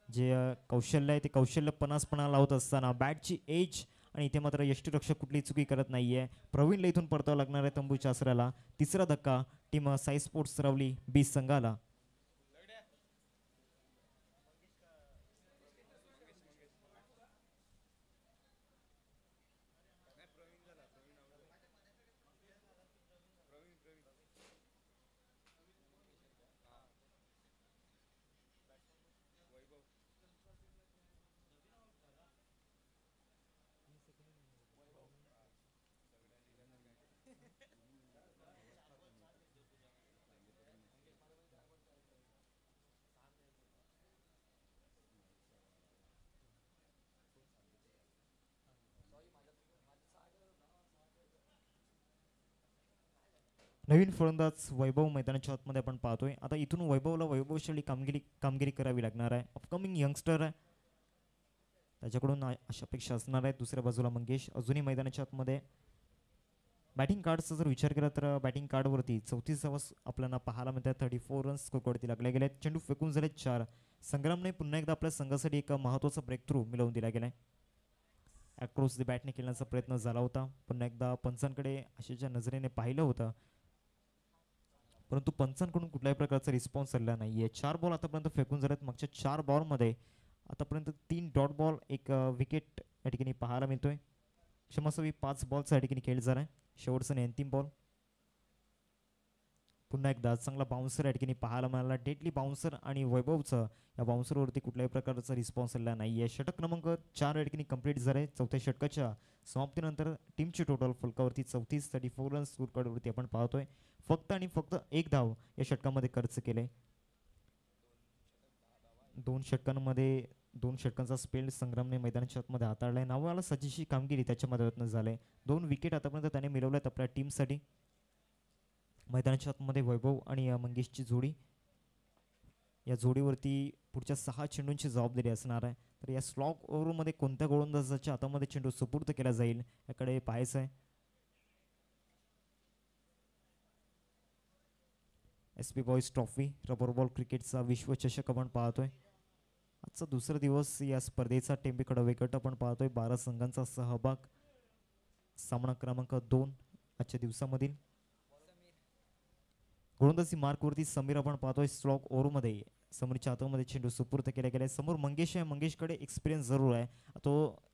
जे कौशल्य आहे ते कौशल्य पणासपणा लावत असताना बॅटची एज आणि इथे मात्र यष्टीरक्षक कुठली चुकी करत नाहीये. प्रवीणला इथून परतावं लागणार आहे तंबूच्या आसऱ्याला. तिसरा धक्का टीम साई स्पोर्ट्स रावली बी संघाला. नवीन फलंदाज वैभव मैदानाच्या आतमध्ये आपण पाहतोय. आता इथून वैभवला वैभवशाली कामगिरी करावी लागणार आहे. अपकमिंग यंगस्टर आहे, त्याच्याकडून अशा अपेक्षा असणार आहे. दुसऱ्या बाजूला मंगेश अजूनही मैदानाच्या आतमध्ये. बॅटिंग कार्डचा जर विचार केला तर बॅटिंग कार्डवरती 34 आपल्याला पाहायला मिळतात. 34 रन्स स्कोरवरती लागले गेले. चेंडू फेकून झाले 4. संग्रामने पुन्हा एकदा आपल्या संघासाठी एक महत्त्वाचा ब्रेक थ्रू मिळवून दिला गेलाय. अक्रॉस द बॅटने खेळण्याचा प्रयत्न झाला होता. पुन्हा एकदा पंचांकडे आशेच्या नजरेने पाहिलं होतं, परंतु पंचांकडून कुठल्याही प्रकारचा रिस्पॉन्स आलेला नाहीये. 4 बॉल आतापर्यंत फेकून झालेत. मागच्या 4 बॉलमध्ये आतापर्यंत 3 डॉट बॉल, एक विकेट या ठिकाणी पाहायला मिळतोय. क्षमस्वी 5 बॉलचा या ठिकाणी खेळ झालाय. शेवटचा आणि अंतिम बॉल. पुन्हा एकदा चांगला बाउन्सर या ठिकाणी पाहायला मिळाला. डेडली बाउन्सर आणि वैभवचं या बाउन्सरवरती कुठल्याही प्रकारचा रिस्पॉन्स आलेला नाही आहे. षटक क्रमांक 4 या ठिकाणी कंप्लीट झाले. चौथ्या षटकाच्या समाप्तीनंतर टीमची टोटल फलकावरती 34 रन्स स्कोर कार्डवरती आपण पाहतोय. फक्त आणि फक्त एक धाव या षटकामध्ये खर्च केले. 2 षटकांमध्ये 2 षटकांचा स्पेल संग्रामने मैदानाच्या आतमध्ये हाताळलाय. नावाला सजीशी कामगिरी त्याच्या मदतीनं झाले. 2 विकेट आतापर्यंत त्याने मिळवल्यात आपल्या टीमसाठी. मैदानाच्या आतमध्ये वैभव आणि मंगेशची जोडी, या जोडीवरती पुढच्या 6 चेंडूंची जबाबदारी असणार आहे. तर या स्लॉग ओव्हरमध्ये कोणत्या गोलंदाजाच्या हातामध्ये चेंडू सुपूर्द केला जाईल याकडे पाहायचं आहे. SP boys trophy rubber ball क्रिकेटचा विश्वचषक आपण पाहतोय. आजचा दुसरा दिवस या स्पर्धेचा टेंबेकडे गट आपण पाहतोय. 12 संघांचा सहभाग. सामना क्रमांक 2 आजच्या दिवसामधील. गोलंदाजी मार्कवरती समीर आपण पाहतोय. स्लॉग ओव्हरमध्ये समीरच्या हातामध्ये चेंडू सुपूर्द केला गेलाय. समोर मंगेश आहे. मंगेशकडे एक्सपिरियन्स जरूर आहे.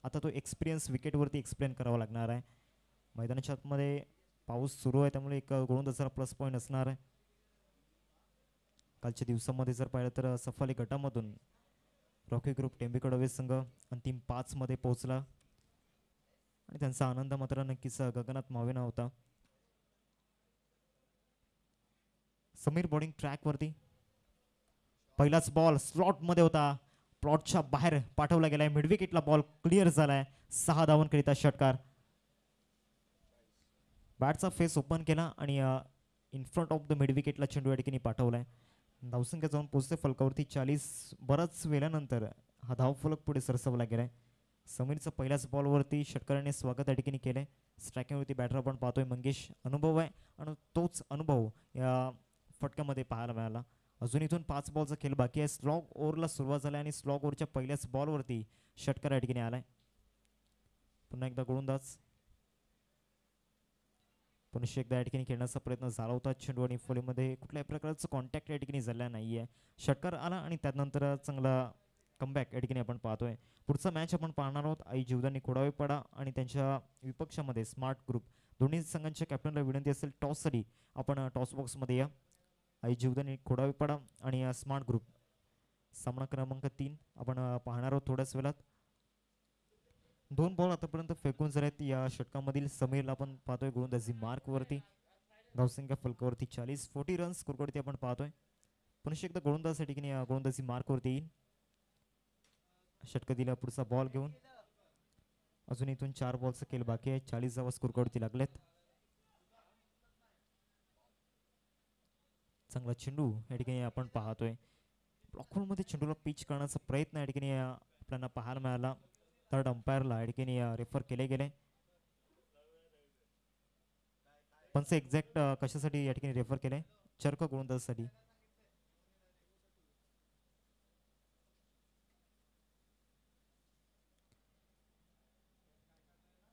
आता तो एक्सपिरियन्स विकेटवरती एक्सप्लेन करावा लागणार आहे. मैदानाच्या आतमध्ये पाऊस सुरू आहे, त्यामुळे एक गोलंदाजाला प्लस पॉईंट असणार आहे. कालच्या दिवसामध्ये जर पाहिलं तर सफाली गटामधून रॉकी ग्रुप टेंबेकडवे संघ अंतिम 5 मध्ये पोहोचला आणि त्यांचा आनंद मात्र नक्कीच गगनात मावेना होता. समीर बॉलिंग ट्रॅकवरती. पहिलाच बॉल स्लॉट मध्ये होता, प्लॉटच्या बाहेर पाठवला गेलाय. मिड विकेटला बॉल क्लिअर झालाय. 6 धावांकरिता षटकार. बॅटचा फेस ओपन केला आणि in front of the mid विकेटला चेंडू या ठिकाणी पाठवलाय. धावसंख्या जाऊन पोहोचते फलकावरती 40. बराच वेळानंतर हा धावफलक पुढे सरसवला गेलाय. समीरचं पहिल्याच बॉलवरती षटकाराने स्वागत या ठिकाणी केलंय. स्ट्रायकिंगवरती बॅटर आपण पाहतोय मंगेश. अनुभव आहे आणि तोच अनुभव या फटक्यामध्ये पाहायला मिळाला. अजून इथून 5 बॉलचा खेळ बाकी आहे. स्लॉग ओव्हरला सुरुवात झाली आणि स्लॉग ओव्हरच्या पहिल्याच बॉलवरती षटकार या ठिकाणी आलाय. पुन्हा एकदा गोलंदाज. पुन्हा एकदा या ठिकाणी खेळण्याचा प्रयत्न झाला होता. चेंडू आणि फळीमध्ये कुठल्याही प्रकारचं कॉन्टॅक्ट या ठिकाणी झालेला नाहीये. षटकार आला आणि त्यानंतर चांगला कमबॅक या ठिकाणी आपण पाहतोय. पुढचा मॅच आपण पाहणार आहोत आई जीवदानी खोडावेपाडा आणि त्यांच्या विपक्षामध्ये स्मार्ट ग्रुप. दोन्ही संघांच्या कॅप्टनला विनंती असेल टॉससाठी आपण टॉस बॉक्समध्ये या. आई जीवदानी खोडावेपाडा आणि स्मार्ट ग्रुप सामना क्रमांक 3 आपण पाहणार आहोत थोड्याच वेळात. 2 बॉल आतापर्यंत फेकून झालेत या षटकामधील. समीरला आपण पाहतोय गोलंदाजी मार्कवरती. धावसंख्या फलकावरती 40 रन्स स्कोरवरती आपण पाहतोय. पुन्हा एकदा गोलंदाज या ठिकाणी गोलंदाजी मार्कवरती येईल. षटक दिला पुढचा बॉल घेऊन. अजून इथून 4 बॉलचा खेळ बाकी आहे. 40 धावा स्कोरवरती लागलेत. चांगला चेंडू या ठिकाणी आपण पाहतोय. ब्लॉकहोलमध्ये चेंडूला पिच करण्याचा प्रयत्न या ठिकाणी आपल्याला पाहायला मिळाला. थर्ड अंपायरला या ठिकाणी रेफर केले गेले. पंच एक्झॅक्ट कशासाठी या ठिकाणी रेफर केले? चर्क गोलंदाजासाठी.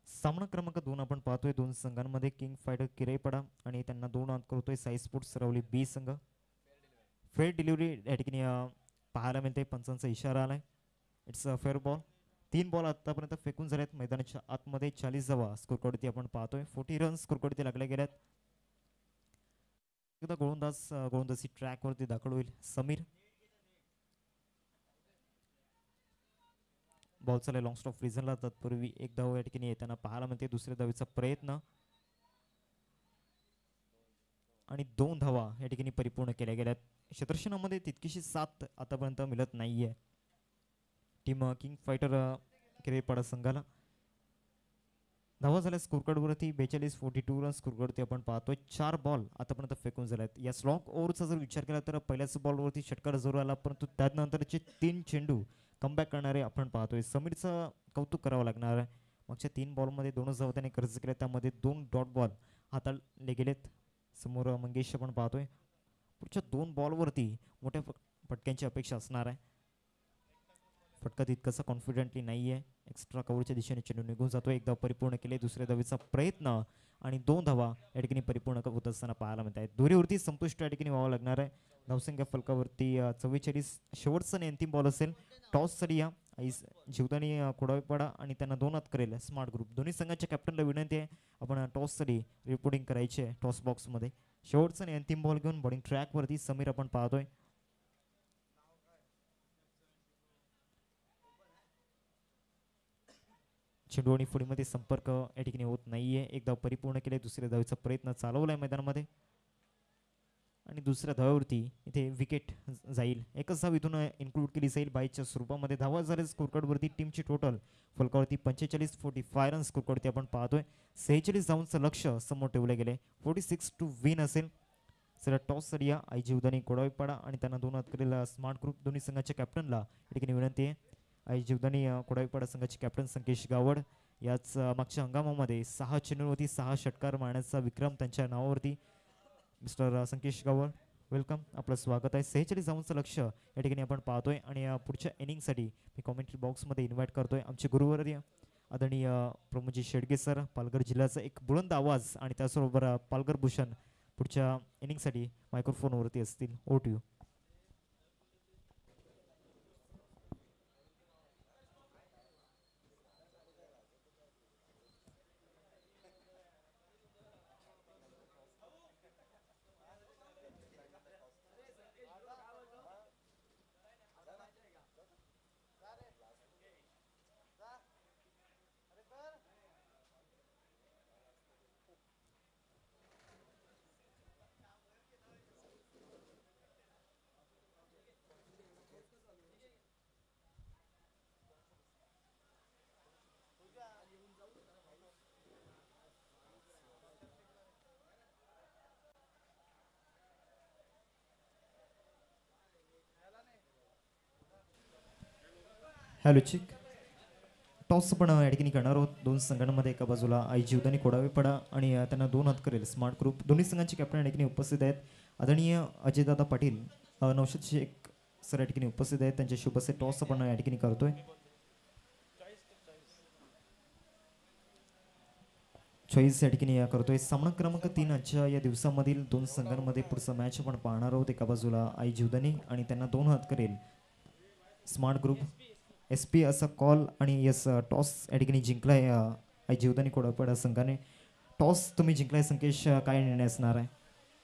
सामना क्रमांक 2 आपण पाहतोय. 2 संघांमध्ये किंग फायटर किराईपाडा आणि त्यांना 2 अंक करतोय साई स्पोर्ट्स सरवली बी संघ. फेअर डिलिव्हरी या ठिकाणी पाहायला मिळते. पंचांचा इशारा आलाय. It's a fair ball. 3 ball आतापर्यंत फेकून झालेत. मैदानाच्या आतमध्ये 40 धावा स्कोरवरती आपण पाहतोय. 40 रन्स स्कोरवरती लागले गेल्यात. एकदा गोलंदाजी ट्रॅकवरती दाखल होईल. समीर. बॉल चालय लॉंग स्टॉप रिझनला. तत्पूर्वी एक धाव या ठिकाणी येताना पाहायला मिळते. दुसऱ्या धावेचा प्रयत्न आणि 2 धावा या ठिकाणी परिपूर्ण केल्या गेल्यात. क्षेत्ररक्षणामध्ये तितकीशी साथ आतापर्यंत मिळत नाहीये टीम किंग फायटर किराईपाडा संघाला. धावा झाल्या स्कोरकार्डवरती 42 रन स्कोरकार्डवरती आपण पाहतोय. 4 बॉल आतापर्यंत फेकून झाल्यात. या स्लॉग ओव्हरचा जर विचार केला तर पहिल्याच बॉलवरती षटकार जरूर आला, परंतु त्यानंतरचे 3 चेंडू कमबॅक करणारे आपण पाहतोय. समीरचं कौतुक करावं लागणार आहे. मागच्या 3 बॉलमध्ये 2 धावा त्याने खर्च केल्या, त्यामध्ये 2 डॉट बॉल हाताळले गेलेत. समोर मंगेश आपण पाहतोय. पुढच्या 2 बॉलवरती मोठ्या फटक्यांची अपेक्षा असणार आहे. फटका तितकासा कॉन्फिडेंटली नाही आहे. एक्स्ट्रा कव्हरच्या दिशेने चेंडू निघून जातो. एक धाव परिपूर्ण केले. दुसऱ्या धावेचा प्रयत्न आणि 2 धावा या ठिकाणी परिपूर्ण होत असताना पाहायला मिळत आहेत. दोरीवरती संपुष्ट या ठिकाणी व्हावं लागणार आहे. धावसंख्या फलकावरती 44. शेवटचा आणि अंतिम बॉल असेल. टॉससाठी या जीवदानी कोडावेपाडा आणि त्यांना 2 हात करेल स्मार्ट ग्रुप. दोन्ही संघाच्या कॅप्टनला विनंती आहे आपण टॉससाठी रिपोर्टिंग करायची आहे टॉस बॉक्समध्ये. शेवटचा आणि अंतिम बॉल घेऊन बॉलिंग ट्रॅकवरती समीर आपण पाहतोय. चेंडू आणि फुडीमध्ये संपर्क या ठिकाणी होत नाहीये. एक धाव परिपूर्ण केले. दुसऱ्या धावेचा प्रयत्न चालवलाय मैदानामध्ये आणि दुसऱ्या धावावरती इथे विकेट जाईल. एकच धाव इथून इन्क्लूड केली जाईल बाईच्या स्वरूपामध्ये. धावा झाले स्कोरकार्डवरती टीमची टोटल फलकावरती 45 रन स्कोरकार्डवरती आपण पाहतोय. 46 धावांचं लक्ष समोर ठेवले गेले. 46 टू विन असेल. सर टॉस सरिया आई जीवदानी कोडावेपाडा आणि त्यांना 2 हात करेल स्मार्ट ग्रुप. दोन्ही संघाच्या कॅप्टनला या ठिकाणी विनंती आहे. आई जीवदानी कोडावेपाडा संघाचे कॅप्टन संकेश गावड. याच मागच्या हंगामामध्ये 6 चेंडूवरती 6 षटकार मारण्याचा विक्रम त्यांच्या नावावरती. मिस्टर संकेश गावड वेलकम, आपलं स्वागत आहे. 46 धावांचं लक्ष या ठिकाणी आपण पाहतोय आणि पुढच्या इनिंगसाठी मी कॉमेंट्री बॉक्समध्ये इन्व्हाइट करतोय आमचे गुरुवर्य आदरणीय प्रमोदजी शेडगे सर. पालघर जिल्ह्याचा एक बुलंद आवाज आणि त्याचबरोबर पालघर भूषण पुढच्या इनिंगसाठी मायक्रोफोनवरती असतील. Over to you. हॅलो चिक. टॉस पण या ठिकाणी करणार आहोत. 2 संघांमध्ये एका बाजूला आई जीवदानी कोडावेपाडा आणि त्यांना 2 हात करेल स्मार्ट ग्रुप. दोन्ही संघांचे कॅप्टन या ठिकाणी उपस्थित आहेत. आदरणीय अजयदादा पाटील, नौशाद शेख सर या ठिकाणी उपस्थित आहेत. त्यांच्या शुभ असे टॉस आपण या ठिकाणी करतोय. चॉईस या ठिकाणी करतोय. सामना क्रमांक 3 आजच्या या दिवसामधील 2 संघांमध्ये पुढचा मॅच आपण पाहणार आहोत. एका बाजूला आई जीवदानी आणि त्यांना 2 हात करेल स्मार्ट ग्रुप. SP असा कॉल आणि यस टॉस या ठिकाणी जिंकलाय आई जीवदानी कोडावेपाडा संघाने. टॉस तुम्ही जिंकलाय संकेश, काय निर्णय असणार आहे?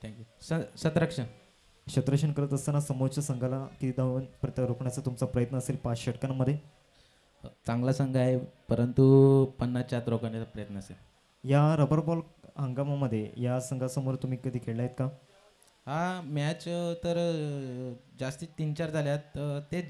थँक्यू. सतरक्षण क्षेत्ररक्षण करत असताना समोरच्या संघाला किती धावन रोखण्याचा तुमचा प्रयत्न असेल 5 षटकांमध्ये? चांगला संघ आहे, परंतु 50च्या आत रोखण्याचा प्रयत्न असेल. या रबर बॉल हंगामामध्ये या संघासमोर तुम्ही कधी खेळलायत का? हा मॅच तर जास्तीत 3-4 झाल्यात. ते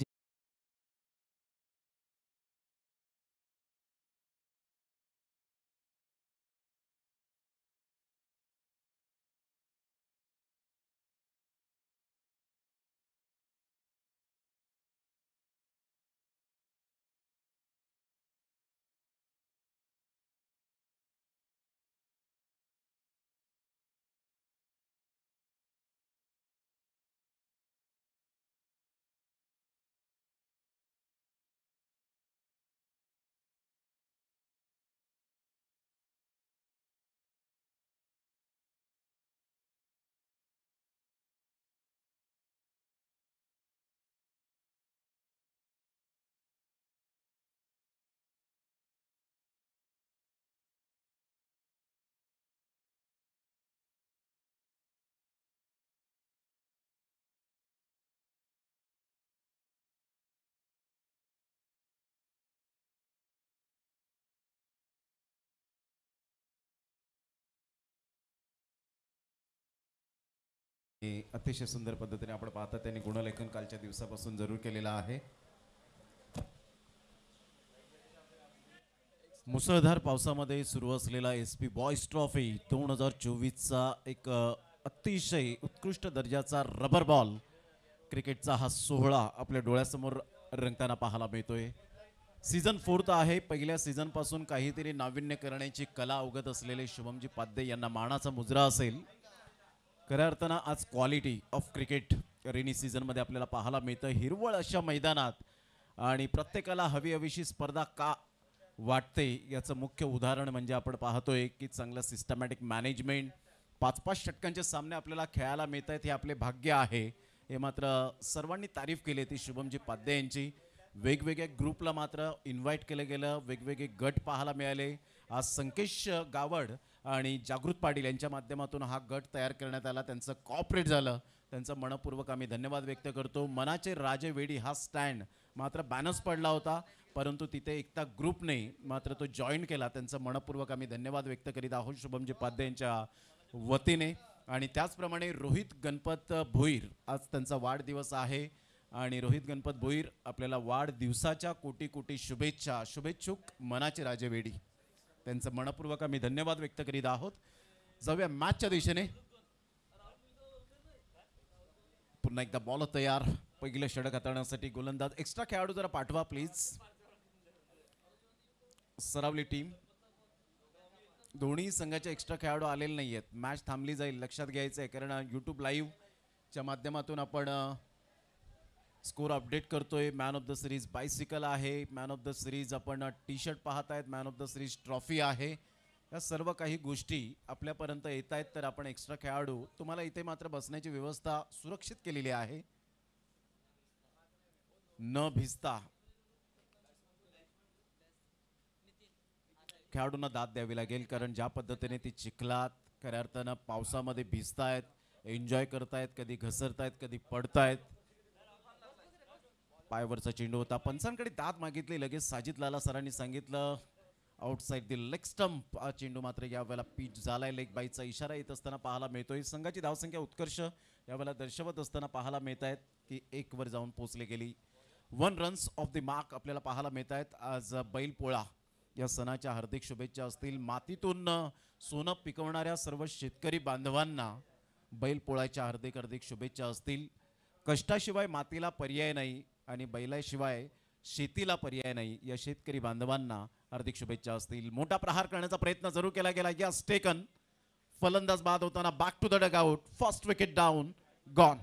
हे अतिशय सुंदर पद्धतीने आपण पाहता त्यांनी गुणलेखन कालच्या दिवसापासून जरूर केलेलं आहे. मुसळधार पावसामध्ये सुरू असलेला SP बॉयज ट्रॉफी 2024चा एक अतिशय उत्कृष्ट दर्जाचा रबर बॉल क्रिकेटचा हा सोहळा आपल्या डोळ्यासमोर रंगताना पाहायला मिळतोय. सीझन 4 आहे. पहिल्या सीझन पासून काहीतरी नाविन्य करण्याची कला अवगत असलेले शुभमजी पाध्ये यांना मानाचा मुजरा असेल. खऱ्या अर्थानं आज क्वालिटी ऑफ क्रिकेट रेनी सीझनमध्ये आपल्याला पाहायला मिळतं. हिरवळ अशा मैदानात आणि प्रत्येकाला हवी हवीशी स्पर्धा का वाटते याचं मुख्य उदाहरण म्हणजे आपण पाहतोय की चांगलं सिस्टमॅटिक मॅनेजमेंट, 5-5 षटकांचे सामने आपल्याला खेळायला मिळत आहेत, हे आपले भाग्य आहे. हे मात्र सर्वांनी तारीफ केली ती शुभमजी पाध्ये यांची. वेगवेगळ्या ग्रुपला मात्र इन्व्हाइट केलं गेलं, वेगवेगळे गट पाहायला मिळाले. आज संकेश गावड आणि जागृत पाटील यांच्या माध्यमातून हा गट तयार करण्यात आला, त्यांचं कॉपरेट झालं, त्यांचं मनपूर्वक आम्ही धन्यवाद व्यक्त करतो. मनाचे राजे वेडी हा स्टँड मात्र बॅनर्स पडला होता, परंतु तिथे एकता ग्रुपने मात्र तो जॉईन केला, त्यांचं मनपूर्वक आम्ही धन्यवाद व्यक्त करीत आहोत शुभमजी पाध्ये यांच्या वतीने. आणि त्याचप्रमाणे रोहित गणपत भोईर, आज त्यांचा वाढदिवस आहे आणि रोहित गणपत भोईर आपल्याला वाढदिवसाच्या कोटी कोटी शुभेच्छा. शुभेच्छुक मनाचे राजे वेडी, त्यांचं मनपूर्वक आम्ही धन्यवाद व्यक्त करीत आहोत. जाऊया मॅचच्या दिशेने. पुन्हा एकदा बॉल तयार, पहिलं षटक हाताळण्यासाठी गोलंदाज. एक्स्ट्रा खेळाडू जरा पाठवा प्लीज. सरावली टीम, दोन्ही संघाचे एक्स्ट्रा खेळाडू आलेले नाही आहेत. मॅच थांबली जाईल, लक्षात घ्यायचं आहे, कारण यूट्यूब लाईव्हच्या माध्यमातून आपण स्कोर अपडेट करतोय. Man of the series bicycle आहे, मॅन ऑफ द सिरीज आपण टी शर्ट पाहत आहेत, man of the series trophy आहे. या सर्व काही गोष्टी आपल्यापर्यंत येत आहेत, तर आपण एक्स्ट्रा खेळाडू तुम्हाला इथे मात्र बसण्याची व्यवस्था सुरक्षित केलेली आहे, न भिजता खेळाडूंना दाद द्यावी लागेल, कारण ज्या पद्धतीने ती चिखलात खऱ्या अर्थानं पावसामध्ये भिजतायत, एन्जॉय करतायत, कधी घसरतायत, कधी पडतायत. पायवरचा चेंडू होता, पंचांकडे दाद मागितली, लगेच साजिद लाला सरांनी सांगितलं आउटसाइड द लेग स्टंप. हा चेंडू मात्र यावेळेला पिच झालाय, लेग बाईचा इशारा येत असताना पाहायला मिळतोय. संघाची धावसंख्या उत्कर्ष यावेळेला दर्शवत असताना पाहायला मिळत आहेत की 1 वर जाऊन पोहोचले गेली. 1 रन्स ऑफ द मार्क आपल्याला पाहायला मिळत आहेत. आज बैलपोळा या सणाच्या हार्दिक शुभेच्छा असतील. मातीतून सोनं पिकवणाऱ्या सर्व शेतकरी बांधवांना बैलपोळ्याच्या हार्दिक हार्दिक शुभेच्छा असतील. कष्टाशिवाय मातीला पर्याय नाही आणि बैलाशिवाय शेतीला पर्याय नाही, या शेतकरी बांधवांना हार्दिक शुभेच्छा असतील. मोठा प्रहार करण्याचा प्रयत्न जरूर केला गेला, यस टेकन. फलंदाज बाद होताना back to the dugout, first wicket down, gone.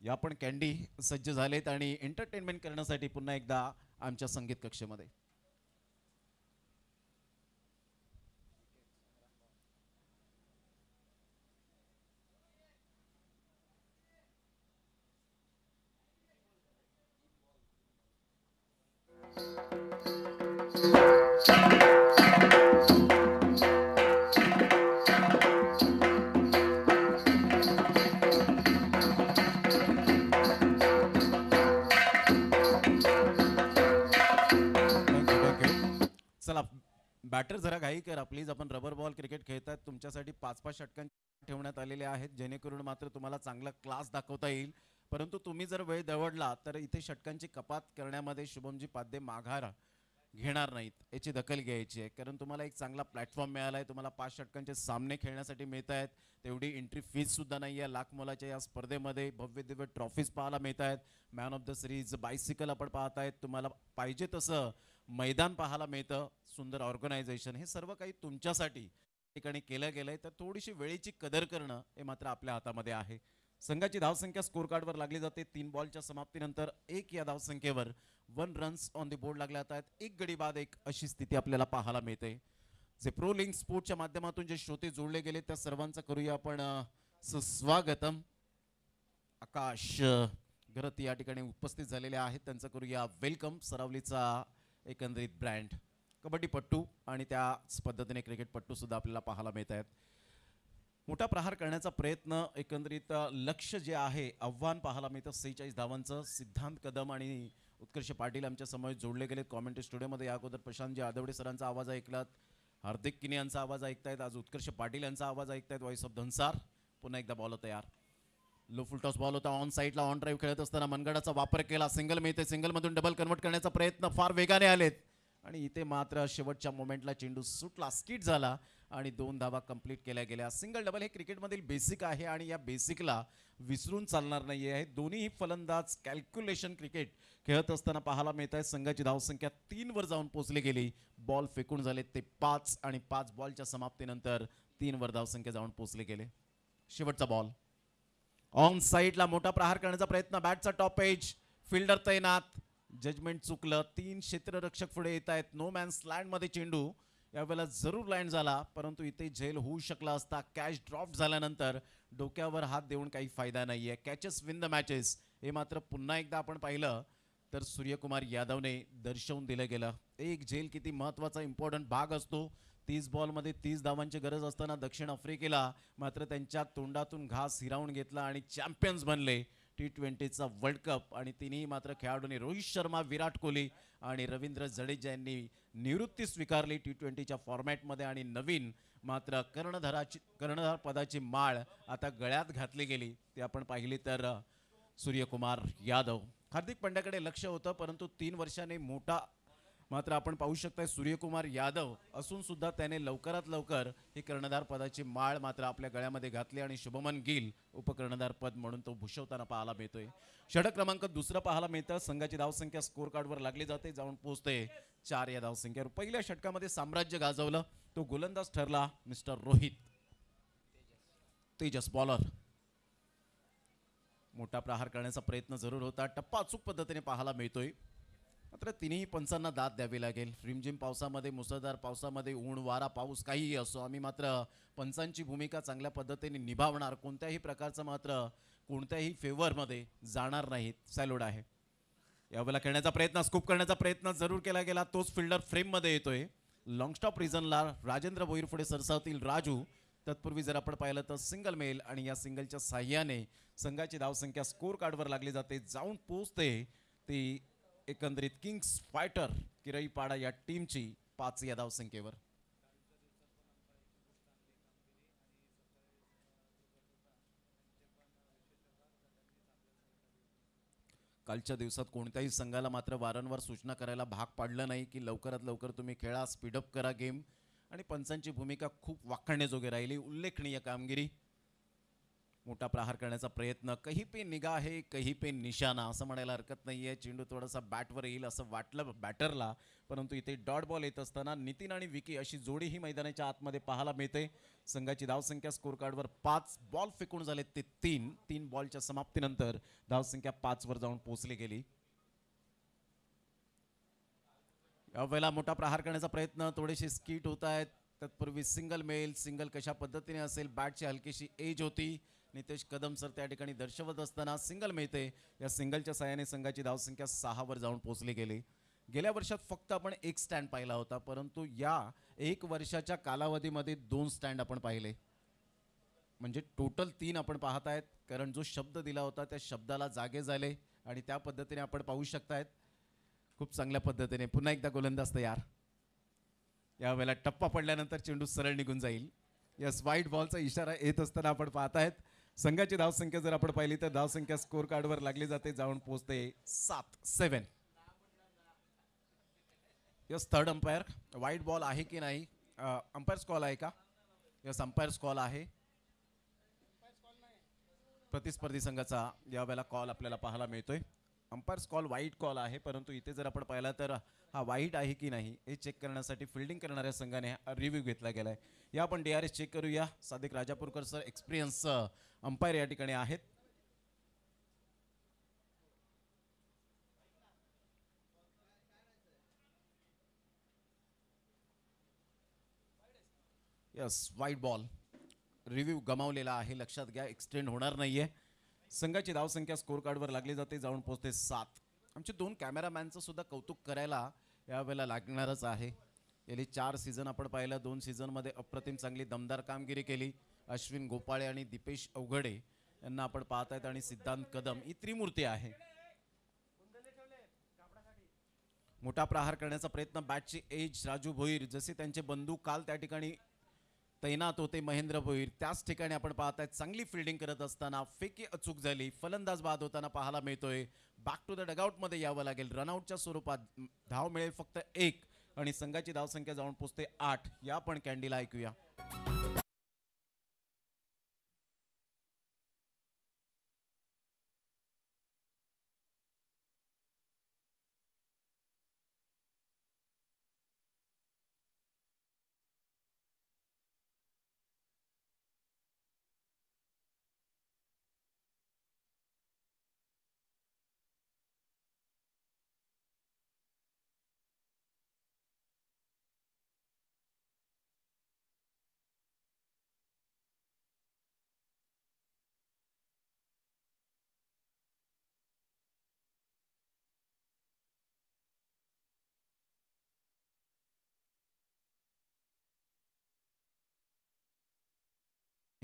या पण कॅन्डी सज्ज झालेत आणि एंटरटेनमेंट करण्यासाठी पुन्हा एकदा आमच्या संगीत कक्षेमध्ये. चला बॅटर जरा घाई करा प्लीज. आपण रबर बॉल क्रिकेट खेळतात, तुमच्यासाठी 5-5 षटकां ठेवण्यात आलेले आहेत, जेणेकरून मात्र तुम्हाला चांगला क्लास दाखवता येईल. परंतु तुम्ही जर वेळ दवडला तर इथे षटकांची कपात करण्यामध्ये शुभमजी पाध्ये माघार घेणार नाहीत, याची दखल घ्यायची आहे. कारण तुम्हाला एक चांगला प्लॅटफॉर्म मिळाला आहे, तुम्हाला 5 षटकांचे सामने खेळण्यासाठी मिळत आहेत. तेवढी एंट्री फीज सुद्धा नाही आहे. लाख मोलाच्या या स्पर्धेमध्ये भव्य दिव्य ट्रॉफीज पाहायला मिळत आहेत. Man of the series bicycle आपण पाहत आहेत, तुम्हाला पाहिजे तसं मैदान पाहायला मिळतं, सुंदर ऑर्गनायझेशन, हे सर्व काही तुमच्यासाठी ठिकाणी केलं गेलंय. तर थोडीशी वेळेची कदर करणं हे मात्र आपल्या हातामध्ये आहे. संघाची धावसंख्या स्कोर कार्डवर लागली जाते. 3 बॉलच्या समाप्तीनंतर 1 या धावसंख्येवर 1 रन्स ऑन द बोर्ड लागले जात आहेत. 1 गडी बाद 1 अशी स्थिती आपल्याला पाहायला मिळते. जे प्रो लिंक स्पोर्टच्या माध्यमातून जे श्रोते जोडले गेले त्या सर्वांचं करूया आपण सुस्वागतम. आकाश घरत या ठिकाणी उपस्थित झालेले आहेत, त्यांचं करूया वेलकम. सरावलीचा एकंदरीत ब्रँड कबड्डीपट्टू आणि त्याच पद्धतीने क्रिकेटपट्टू सुद्धा आपल्याला पाहायला मिळत आहेत. मोठा प्रहार करण्याचा प्रयत्न, एकंदरीत लक्ष जे आहे, आव्हान पाहायला मिळतं. 46 धावांचं. सिद्धांत कदम आणि उत्कर्ष पाटील आमच्या समोर जोडले गेलेत कॉमेंट्री स्टुडिओमध्ये. या अगोदर प्रशांतजी आदवडे सरांचा आवाज ऐकलात, हार्दिक किने यांचा आवाज ऐकतायत, आज उत्कर्ष पाटील यांचा आवाज ऐकतायत. Voice of Dhansar. पुन्हा एकदा बॉल तयार, लो फुल टॉस बॉल होता. ऑन साईडला ऑन ड्राईव्ह खेळत असताना मनगडाचा वापर केला, सिंगल मिळते, सिंगलमधून डबल कन्वर्ट करण्याचा प्रयत्न फार वेगाने आलेत आणि इथे मात्र शेवटच्या मोमेंटला चेंडू सुटला, स्किट झाला आणि 2 धावा कंप्लीट केल्या गेल्या. सिंगल डबल हे क्रिकेटमधील बेसिक आहे आणि या बेसिकला विसरून चालणार नाही आहे. दोन्ही फलंदाज कॅल्क्युलेशन क्रिकेट खेळत असताना पाहायला मिळत आहे. संघाची धावसंख्या 3 वर जाऊन पोहोचली गेली. बॉल फेकून झाले ते 5 आणि 5 बॉलच्या समाप्तीनंतर 3 वर धावसंख्या जाऊन पोहोचले गेले. शेवटचा बॉल ऑन साईडला मोठा प्रहार करण्याचा प्रयत्न, बॅटचा टॉप एज फिल्डर तैनात, जजमेंट चुकलं. 3 क्षेत्ररक्षक पुढे येत आहेत. नो मॅन्स लँडमध्ये चेंडू यावेळेला जरूर लँड झाला, परंतु इथे झेल होऊ शकला असता. कॅच ड्रॉप झाल्यानंतर डोक्यावर हात देऊन काही फायदा नाहीये. कॅचेस विन द मॅचेस हे मात्र पुन्हा एकदा आपण पाहिलं तर सूर्यकुमार यादवने दर्शवून दिलं गेलं. एक झेल किती महत्त्वाचा इम्पॉर्टंट भाग असतो. 30 बॉलमध्ये 30 धावांची गरज असताना दक्षिण आफ्रिकेला मात्र त्यांच्या तोंडातून घास हिरावून घेतला आणि चॅम्पियन्स बनले T20चा वर्ल्ड कप. आणि तिन्ही मात्र खेळाडूंनी रोहित शर्मा, विराट कोहली आणि रवींद्र जडेजा यांनी निवृत्ती स्वीकारली T20च्या फॉर्मॅटमध्ये आणि नवीन मात्र कर्णधार पदाची माळ आता गळ्यात घातली गेली. ते आपण पाहिली तर सूर्यकुमार यादव. हार्दिक पंड्याकडे लक्ष होतं, परंतु 3 वर्षांनी मोठा मात्र आपण पाहू शकता सूर्यकुमार यादव असून सुद्धा त्याने लवकरात लवकर ही कर्णधार पदाची माळ मात्र आपल्या गळ्यामध्ये घातली आणि शुभमन गिल उपकर्णधार पद म्हणून तो भूषवताना पाहायला मिळतोय. षटक क्रमांक दुसरं पाहायला मिळतं. संघाची धावसंख्या स्कोर कार्डवर लागली जाते, जाऊन पोहोचते 4 या धावसंख्येवर. पहिल्या षटकामध्ये साम्राज्य गाजवलं. तो गोलंदाज ठरला मिस्टर रोहित तेजस बॉलर. मोठा प्रहार करण्याचा प्रयत्न जरूर होता. टप्पा अचूक पद्धतीने पाहायला मिळतोय, मात्र तिन्ही पंचांना दाद द्यावी लागेल. रिमझिम पावसामध्ये, मुसळधार पावसामध्ये, ऊन वारा पाऊस काहीही असो, आम्ही मात्र पंचांची भूमिका चांगल्या पद्धतीने निभावणार. कोणत्याही प्रकारचं मात्र कोणत्याही फेवरमध्ये जाणार नाहीत. सॅल्यूट आहे. यावेळेला खेळण्याचा प्रयत्न, स्कूप करण्याचा प्रयत्न जरूर केला गेला. तोच फिल्डर फ्रेममध्ये येतोय. लॉंग स्टॉप रिझनला राजेंद्र भोईर पुढे सरसावतील राजू. तत्पूर्वी जर आपण पाहिलं तर सिंगल मेल आणि या सिंगलच्या साह्याने संघाची धावसंख्या स्कोर कार्डवर लागली जाते, जाऊन पोहोचते ती एकंदरीत किंग्स फायटर किरईपाडा या टीमची 5 या धावसंख्येवर. कालच्या दिवसात कोणत्याही संघाला मात्र वारंवार सूचना करायला भाग पाडलं नाही की लवकरात लवकर तुम्ही खेळा, स्पीडअप करा गेम. आणि पंचांची भूमिका खूप वाखाणण्याजोगी राहिली. उल्लेखनीय कामगिरी. मोठा प्रहार करण्याचा प्रयत्न, कहीं पे निगाह है कहीं पे निशाणा असं म्हणायला हरकत नाहीये. चेंडू थोडासा बॅटवर येईल असं वाटलं बॅटरला, परंतु इथे डॉट बॉल येत असताना नितीन आणि विकी अशी जोडी ही मैदानाच्या आतमध्ये पाहायला मिळते. संघाची धावसंख्या स्कोर कार्डवर 5. बॉल फेकून झाले ते 3 बॉलच्या समाप्तीनंतर धावसंख्या 5 वर जाऊन पोहोचली गेली. यावेळेला मोठा प्रहार करण्याचा प्रयत्न, थोडेसे स्किट होत आहेत. तत्पूर्वी सिंगल मेल, सिंगल कशा पद्धतीने असेल, बॅटची हलकीशी एज होती. नितेश कदम सर त्या ठिकाणी दर्शवत असताना सिंगल मिळते. या सिंगलच्या साहाय्याने संघाची धावसंख्या 6 वर जाऊन पोहोचली गेली. गेल्या वर्षात फक्त आपण एक स्टँड पाहिला होता, परंतु या 1 वर्षाच्या कालावधीमध्ये 2 स्टँड आपण पाहिले, म्हणजे टोटल 3 आपण पाहत आहेत. कारण जो शब्द दिला होता त्या शब्दाला जागे झाले आणि त्या पद्धतीने आपण पाहू शकतायत खूप चांगल्या पद्धतीने. पुन्हा एकदा गोलंदाज तयार. यावेळेला टप्पा पडल्यानंतर चेंडू सरळ निघून जाईल. यस, व्हाईट बॉलचा इशारा येत असताना आपण पाहत आहेत. संघाची धावसंख्या जर आपण पाहिली तर धावसंख्या स्कोर कार्डवर लागली जाते, जाऊन पोहोचते 7. Yes, third umpire. White ball आहे की नाही, अंपायर्स कॉल आहे का? यस, अंपायर्स कॉल आहे. प्रतिस्पर्धी संघाचा यावेळेला कॉल आपल्याला पाहायला मिळतोय. अंपायर्स कॉल व्हाईट कॉल आहे, परंतु इथे जर आपण पाहिला तर हा व्हाईट आहे की नाही हे चेक करण्यासाठी फिल्डिंग करणाऱ्या संघाने रिव्ह्यू घेतला गेलाय. या आपण DRS चेक करूया. Sadiq Rajapurkar sir experience umpire या ठिकाणी आहेत. Yes, white ball. रिव्ह्यू गमावलेला आहे, लक्षात घ्या, एक्सटेंड होणार नाहीये. संघाची धावसंख्या स्कोर कार्डवर लागली जाते, जाऊन पोहोचते 7. आमचे 2 कॅमेरामॅनचं सुद्धा कौतुक करायला यावेळेला लागणारच आहे. गेली 4 सीझन आपण पाहिलं, 2 सीझनमध्ये अप्रतिम चांगली दमदार कामगिरी केली. अश्विन गोपाळे आणि दीपेश अवघडे यांना आपण पाहत आहेत आणि सिद्धांत कदम ही त्रिमूर्ती आहे. मोठा प्रहार करण्याचा प्रयत्न, बॅटची एज राजू भोईर, जसे त्यांचे बंधू काल त्या ठिकाणी तैनात होते महेंद्र भोईर, त्याच ठिकाणी आपण पाहत आहेत चांगली फिल्डिंग करत असताना फेकी अचूक झाली. फलंदाज बाद होताना पाहायला मिळतोय. बॅक टू द डगआउटमध्ये यावं लागेल. रनआउटच्या स्वरूपात धाव मिळेल फक्त 1 आणि संघाची धावसंख्या जाऊन पोहोचते 8. या पण कॅन्डीला ऐकूया.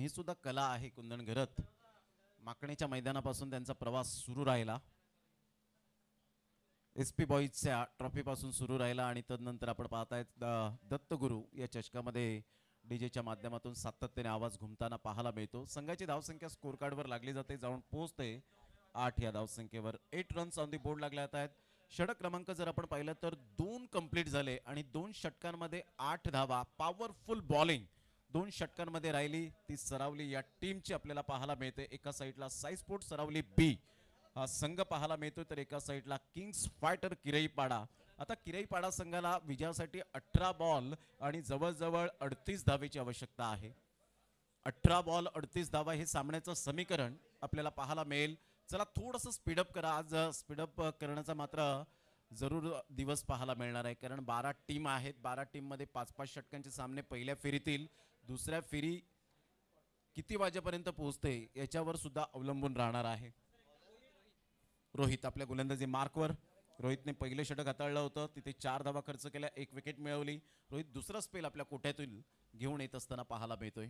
ही सुद्धा कला आहे कुंदन घरत. माकणीच्या मैदानापासून त्यांचा प्रवास सुरू राहिला, एस पी बॉईजच्या ट्रॉफीपासून सुरू राहिला आणि तदनंतर आपण पाहतायत दत्तगुरू या चषकामध्ये डीजेच्या माध्यमातून सातत्याने आवाज घुमताना पाहायला मिळतो. संघाची धावसंख्या स्कोर कार्डवर लागली जाते, जाऊन पोहोचते 8 या धावसंख्येवर. 8 रन्स ऑन दी बोर्ड लागले आहेत. षटक क्रमांक जर आपण पाहिलं तर 2 कंप्लीट झाले आणि 2 षटकांमध्ये 8 धावा. पॉवरफुल बॉलिंग 2 षटकांमध्ये राहिली, ती सरावली या टीमची आपल्याला पाहायला मिळते. एका साईडला साई स्पोर्ट सरावली बी हा संघ पाहायला मिळतो, तर एका साईडला किंग्स फायटर किरईपाडा. आता किरईपाडा संघाला विजयासाठी 18 बॉल आणि जवळजवळ 38 धावेची आवश्यकता आहे. 18 बॉल 38 धावा हे सामन्याचं समीकरण आपल्याला पाहायला मिळेल. चला थोडंसं स्पीडअप करा. आज स्पीडअप करण्याचा मात्र जरूर दिवस पाहायला मिळणार आहे, कारण 12 टीम आहेत. 12 टीममध्ये 5-5 षटकांचे सामने पहिल्या फेरीतील. दुसऱ्या फेरी किती वाजेपर्यंत पोहोचते याच्यावर सुद्धा अवलंबून राहणार आहे. रोहित आपल्या गोलंदाजी मार्कवर. रोहितने पहिले षटक हाताळलं होतं, तिथे 4 धावा खर्च केल्या, 1 विकेट मिळवली. रोहित दुसरा स्पेल आपल्या कोट्यातून घेऊन येत असताना पाहायला मिळतोय.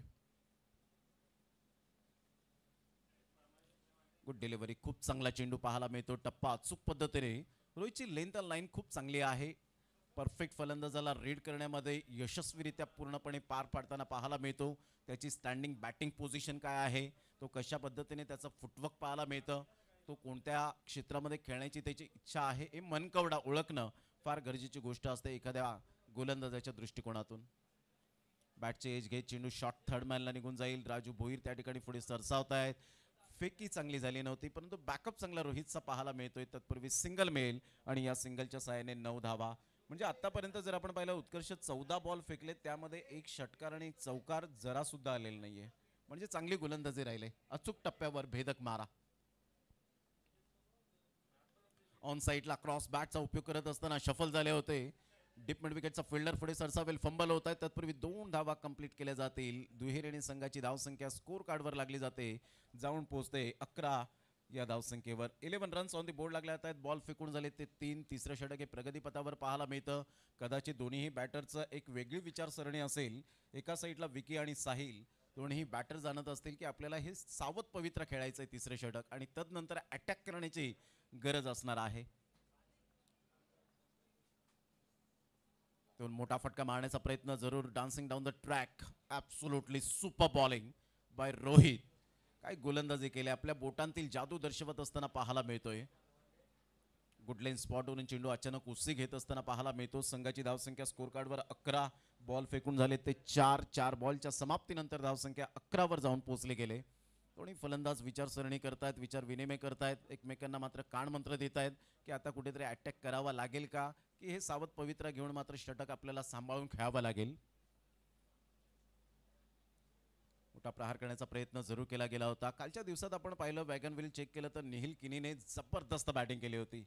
गुड डिलिव्हरी, खूप चांगला चेंडू पाहायला मिळतो. टप्पा अचूक पद्धतीने. रोहितची लेंथ लाईन खूप चांगली आहे. परफेक्ट फलंदाजाला रीड करण्यामध्ये यशस्वीरित्या पूर्णपणे पार पाडताना पाहायला मिळतो. त्याची स्टँडिंग बॅटिंग पोझिशन काय आहे, तो कशा पद्धतीने त्याचं फुटवर्क पाहायला मिळतं, तो कोणत्या क्षेत्रामध्ये खेळण्याची त्याची इच्छा आहे हे मनकवडा ओळखणं फार गरजेची गोष्ट असते एखाद्या गोलंदाजाच्या दृष्टिकोनातून. बॅटचे एज घेत चेंडू शॉट थर्ड मॅनला निघून जाईल. राजू भोईर त्या ठिकाणी पुढे सरसावत आहेत. फेकी चांगली झाली नव्हती, परंतु बॅकअप चांगला रोहितचा पाहायला मिळतोय. तत्पूर्वी सिंगल मिळेल आणि या सिंगलच्या सहाय्याने 9 धावा. म्हणजे आतापर्यंत जर आपण पाहिलं उत्कर्ष 14 बॉल फेकले, त्यामध्ये 1 षटकार आणि 1 चौकार जरा सुद्धा आलेला नाहीये. म्हणजे चांगली गोलंदाजी राहिले. अचूक टप्प्यावर भेदक मारा. ऑन साईडला क्रॉस बॅटचा उपयोग करत असताना शफल झाले होते. डीप मिड विकेटचा फिल्डर पुढे सरसावेल, फंबल होत आहे. तत्पूर्वी 2 धावा कंप्लीट केल्या जातील. दुहेरीने संघाची धावसंख्या स्कोर कार्डवर लागली जाते, जाऊन पोहोचते 11 या धावसंख्येवर. 11 रन्स ऑन दी बोर्ड लागले आहेत. बॉल फेकून झाले ते 3. तिसरं षटक हे प्रगतीपथावर पाहायला मिळतं. कदाचित दोन्हीही बॅटरचं एक वेगळी विचारसरणी असेल. एका साईडला विकी आणि साहिल दोन्ही बॅटर जाणत असतील की आपल्याला हे सावध पवित्र खेळायचं आहे तिसरे षटक, आणि तदनंतर अटॅक करण्याची गरज असणार आहे. मोठा फटका मारण्याचा प्रयत्न जरूर. Dancing down the track. Absolutely super bowling bye Rohit. काय गोलंदाजी केली, आपल्या बोटांतील जादू दर्शवत असताना पाहायला मिळतोय. गुडलेन स्पॉटवरून चेंडू अचानक उसळी घेत असताना पाहायला मिळतो. संघाची धावसंख्या स्कोर कार्डवर 11. बॉल फेकून झाले ते 4 बॉलच्या समाप्तीनंतर धावसंख्या 11 वर जाऊन पोहोचले गेले. दोन्ही फलंदाज विचारसरणी करतायत, विचार विनिमय करतायत, एकमेकांना मात्र कान मंत्र देत आहेत की आता कुठेतरी अटॅक करावा लागेल का, की हे सावध पवित्रा घेऊन मात्र षटक आपल्याला सांभाळून खेळावं लागेल. मोठा प्रहार करण्याचा प्रयत्न जरूर केला गेला होता. कालच्या दिवसात आपण पाहिलं, वॅगन व्हील चेक केलं तर निहिल किनीने जबरदस्त बॅटिंग केली होती.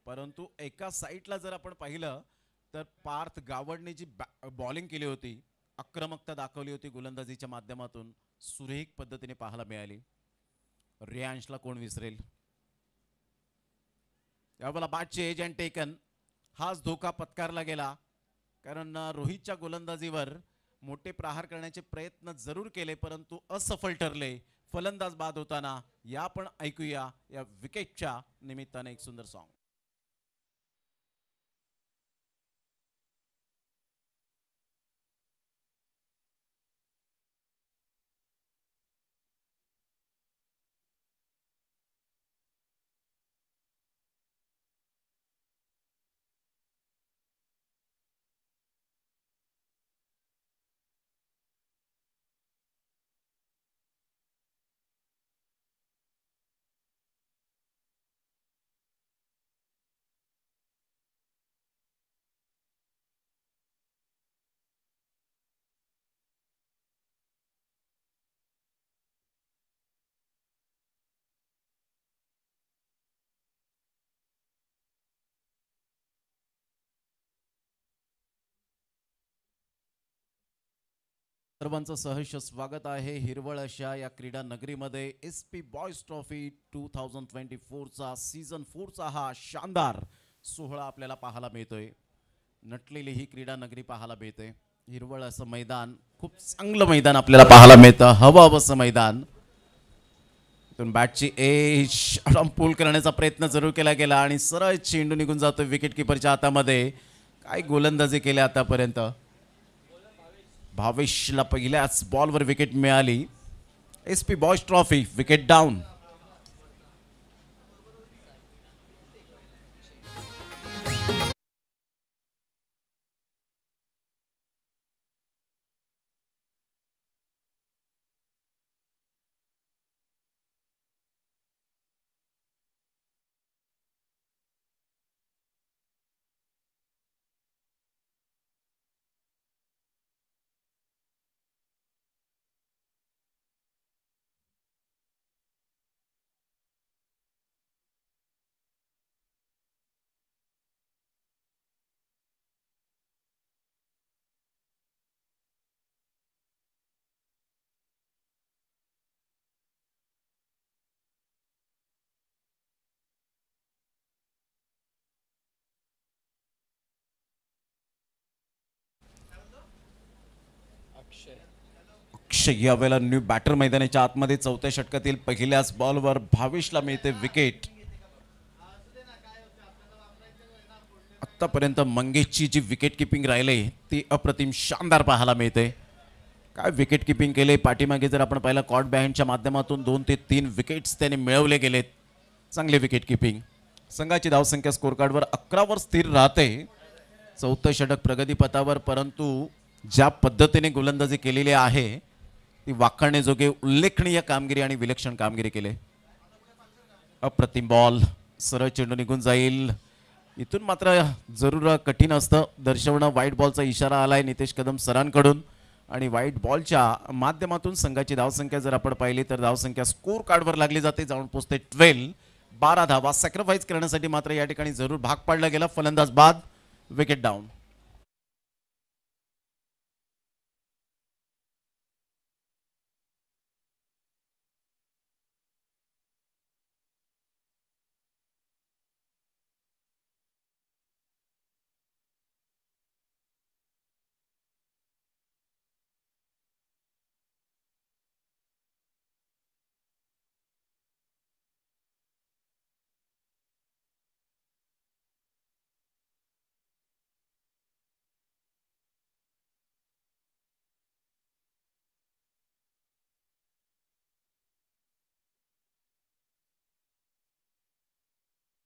परंतु एका साईडला जर आपण पाहिलं तर पार्थ गावडने जी बॉलिंग केली होती, आक्रमकता दाखवली होती गोलंदाजीच्या माध्यमातून, सुरेख पद्धतीने पाहायला मिळाली. रियांशला कोण विसरेल. यावेळेला बॅटचे एज अँड टेकन. हाच धोका पत्कारला गेला, कारण रोहितच्या गोलंदाजीवर मोठे प्रहार करण्याचे प्रयत्न जरूर केले, परंतु असफल ठरले फलंदाज बाद होताना. या पण ऐकूया या विकेटच्या निमित्ताने एक सुंदर सॉन्ग. सर्वांचं सहर्ष स्वागत आहे हिरवळ अशा या क्रीडा नगरीमध्ये. एस पी बॉयज ट्रॉफी 2024चा सीझन 4चा हा शानदार सोहळा आपल्याला पाहायला मिळतोय. नटलेली ही क्रीडा नगरी पाहायला मिळते. हिरवळ असं मैदान, खूप चांगलं मैदान आपल्याला पाहायला मिळतं, हवं असं मैदान. इथून बॅटची एज पुल करण्याचा प्रयत्न जरूर केला गेला आणि सरळ चेंडू निघून जातो विकेट किपरच्या हातामध्ये. काय गोलंदाजी केली आतापर्यंत. भावेशला पहिल्याच बॉलवर विकेट मिळाली. SP boys trophy wicket down. Akshay यावेळेला न्यू बॅटर मैदानाच्या आतमध्ये चौथ्या षटकातील पहिल्याच बॉलवर भावेशला मिळते विकेट. आतापर्यंत मंगेशची जी विकेट किपिंग राहिले ती अप्रतिम शानदार पाहायला मिळते. काय विकेट किपिंग केले. पाठीमागे जर आपण पाहिलं कॉट बँडच्या माध्यमातून 2 ते 3 विकेट्स त्याने मिळवले गेलेत. चांगले विकेट किपिंग. संघाची धावसंख्या स्कोर कार्डवर 11 वर स्थिर राहते. चौथं षटक प्रगतीपथावर, परंतु ज्या पद्धतीने गोलंदाजी केलेली आहे ती वाखाणण्याजोगे उल्लेखनीय कामगिरी आणि विलक्षण कामगिरी केले. अप्रतिम बॉल, सरळ चेंडू निघून जाईल. इथून मात्र जरूर कठीण असतं दर्शवणं. व्हाईट बॉलचा इशारा आलाय नितेश कदम सरांकडून आणि व्हाईट बॉलच्या माध्यमातून संघाची धावसंख्या जर आपण पाहिली तर धावसंख्या स्कोर कार्डवर लागली जाते, जाऊन पोचते 12. 12 धावा सॅक्रिफाईस करण्यासाठी मात्र या ठिकाणी जरूर भाग पाडला गेला. फलंदाज बाद, विकेट डाऊन.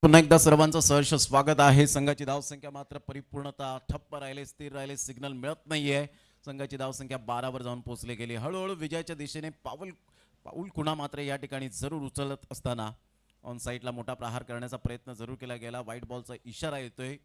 पुन्हा एकदा सर्वांचं सहर्ष स्वागत आहे. संघाची धावसंख्या मात्र परिपूर्णता ठप्प राहिले, स्थिर राहिले, सिग्नल मिळत नाहीये. संघाची धावसंख्या 12 वर जाऊन पोहोचली गेली. हळूहळू विजयाच्या दिशेने पाऊल खुणा मात्र या ठिकाणी जरूर उचलत असताना ऑन साईडला मोठा प्रहार करण्याचा प्रयत्न जरूर केला गेला. व्हाईट बॉलचा इशारा येतोय.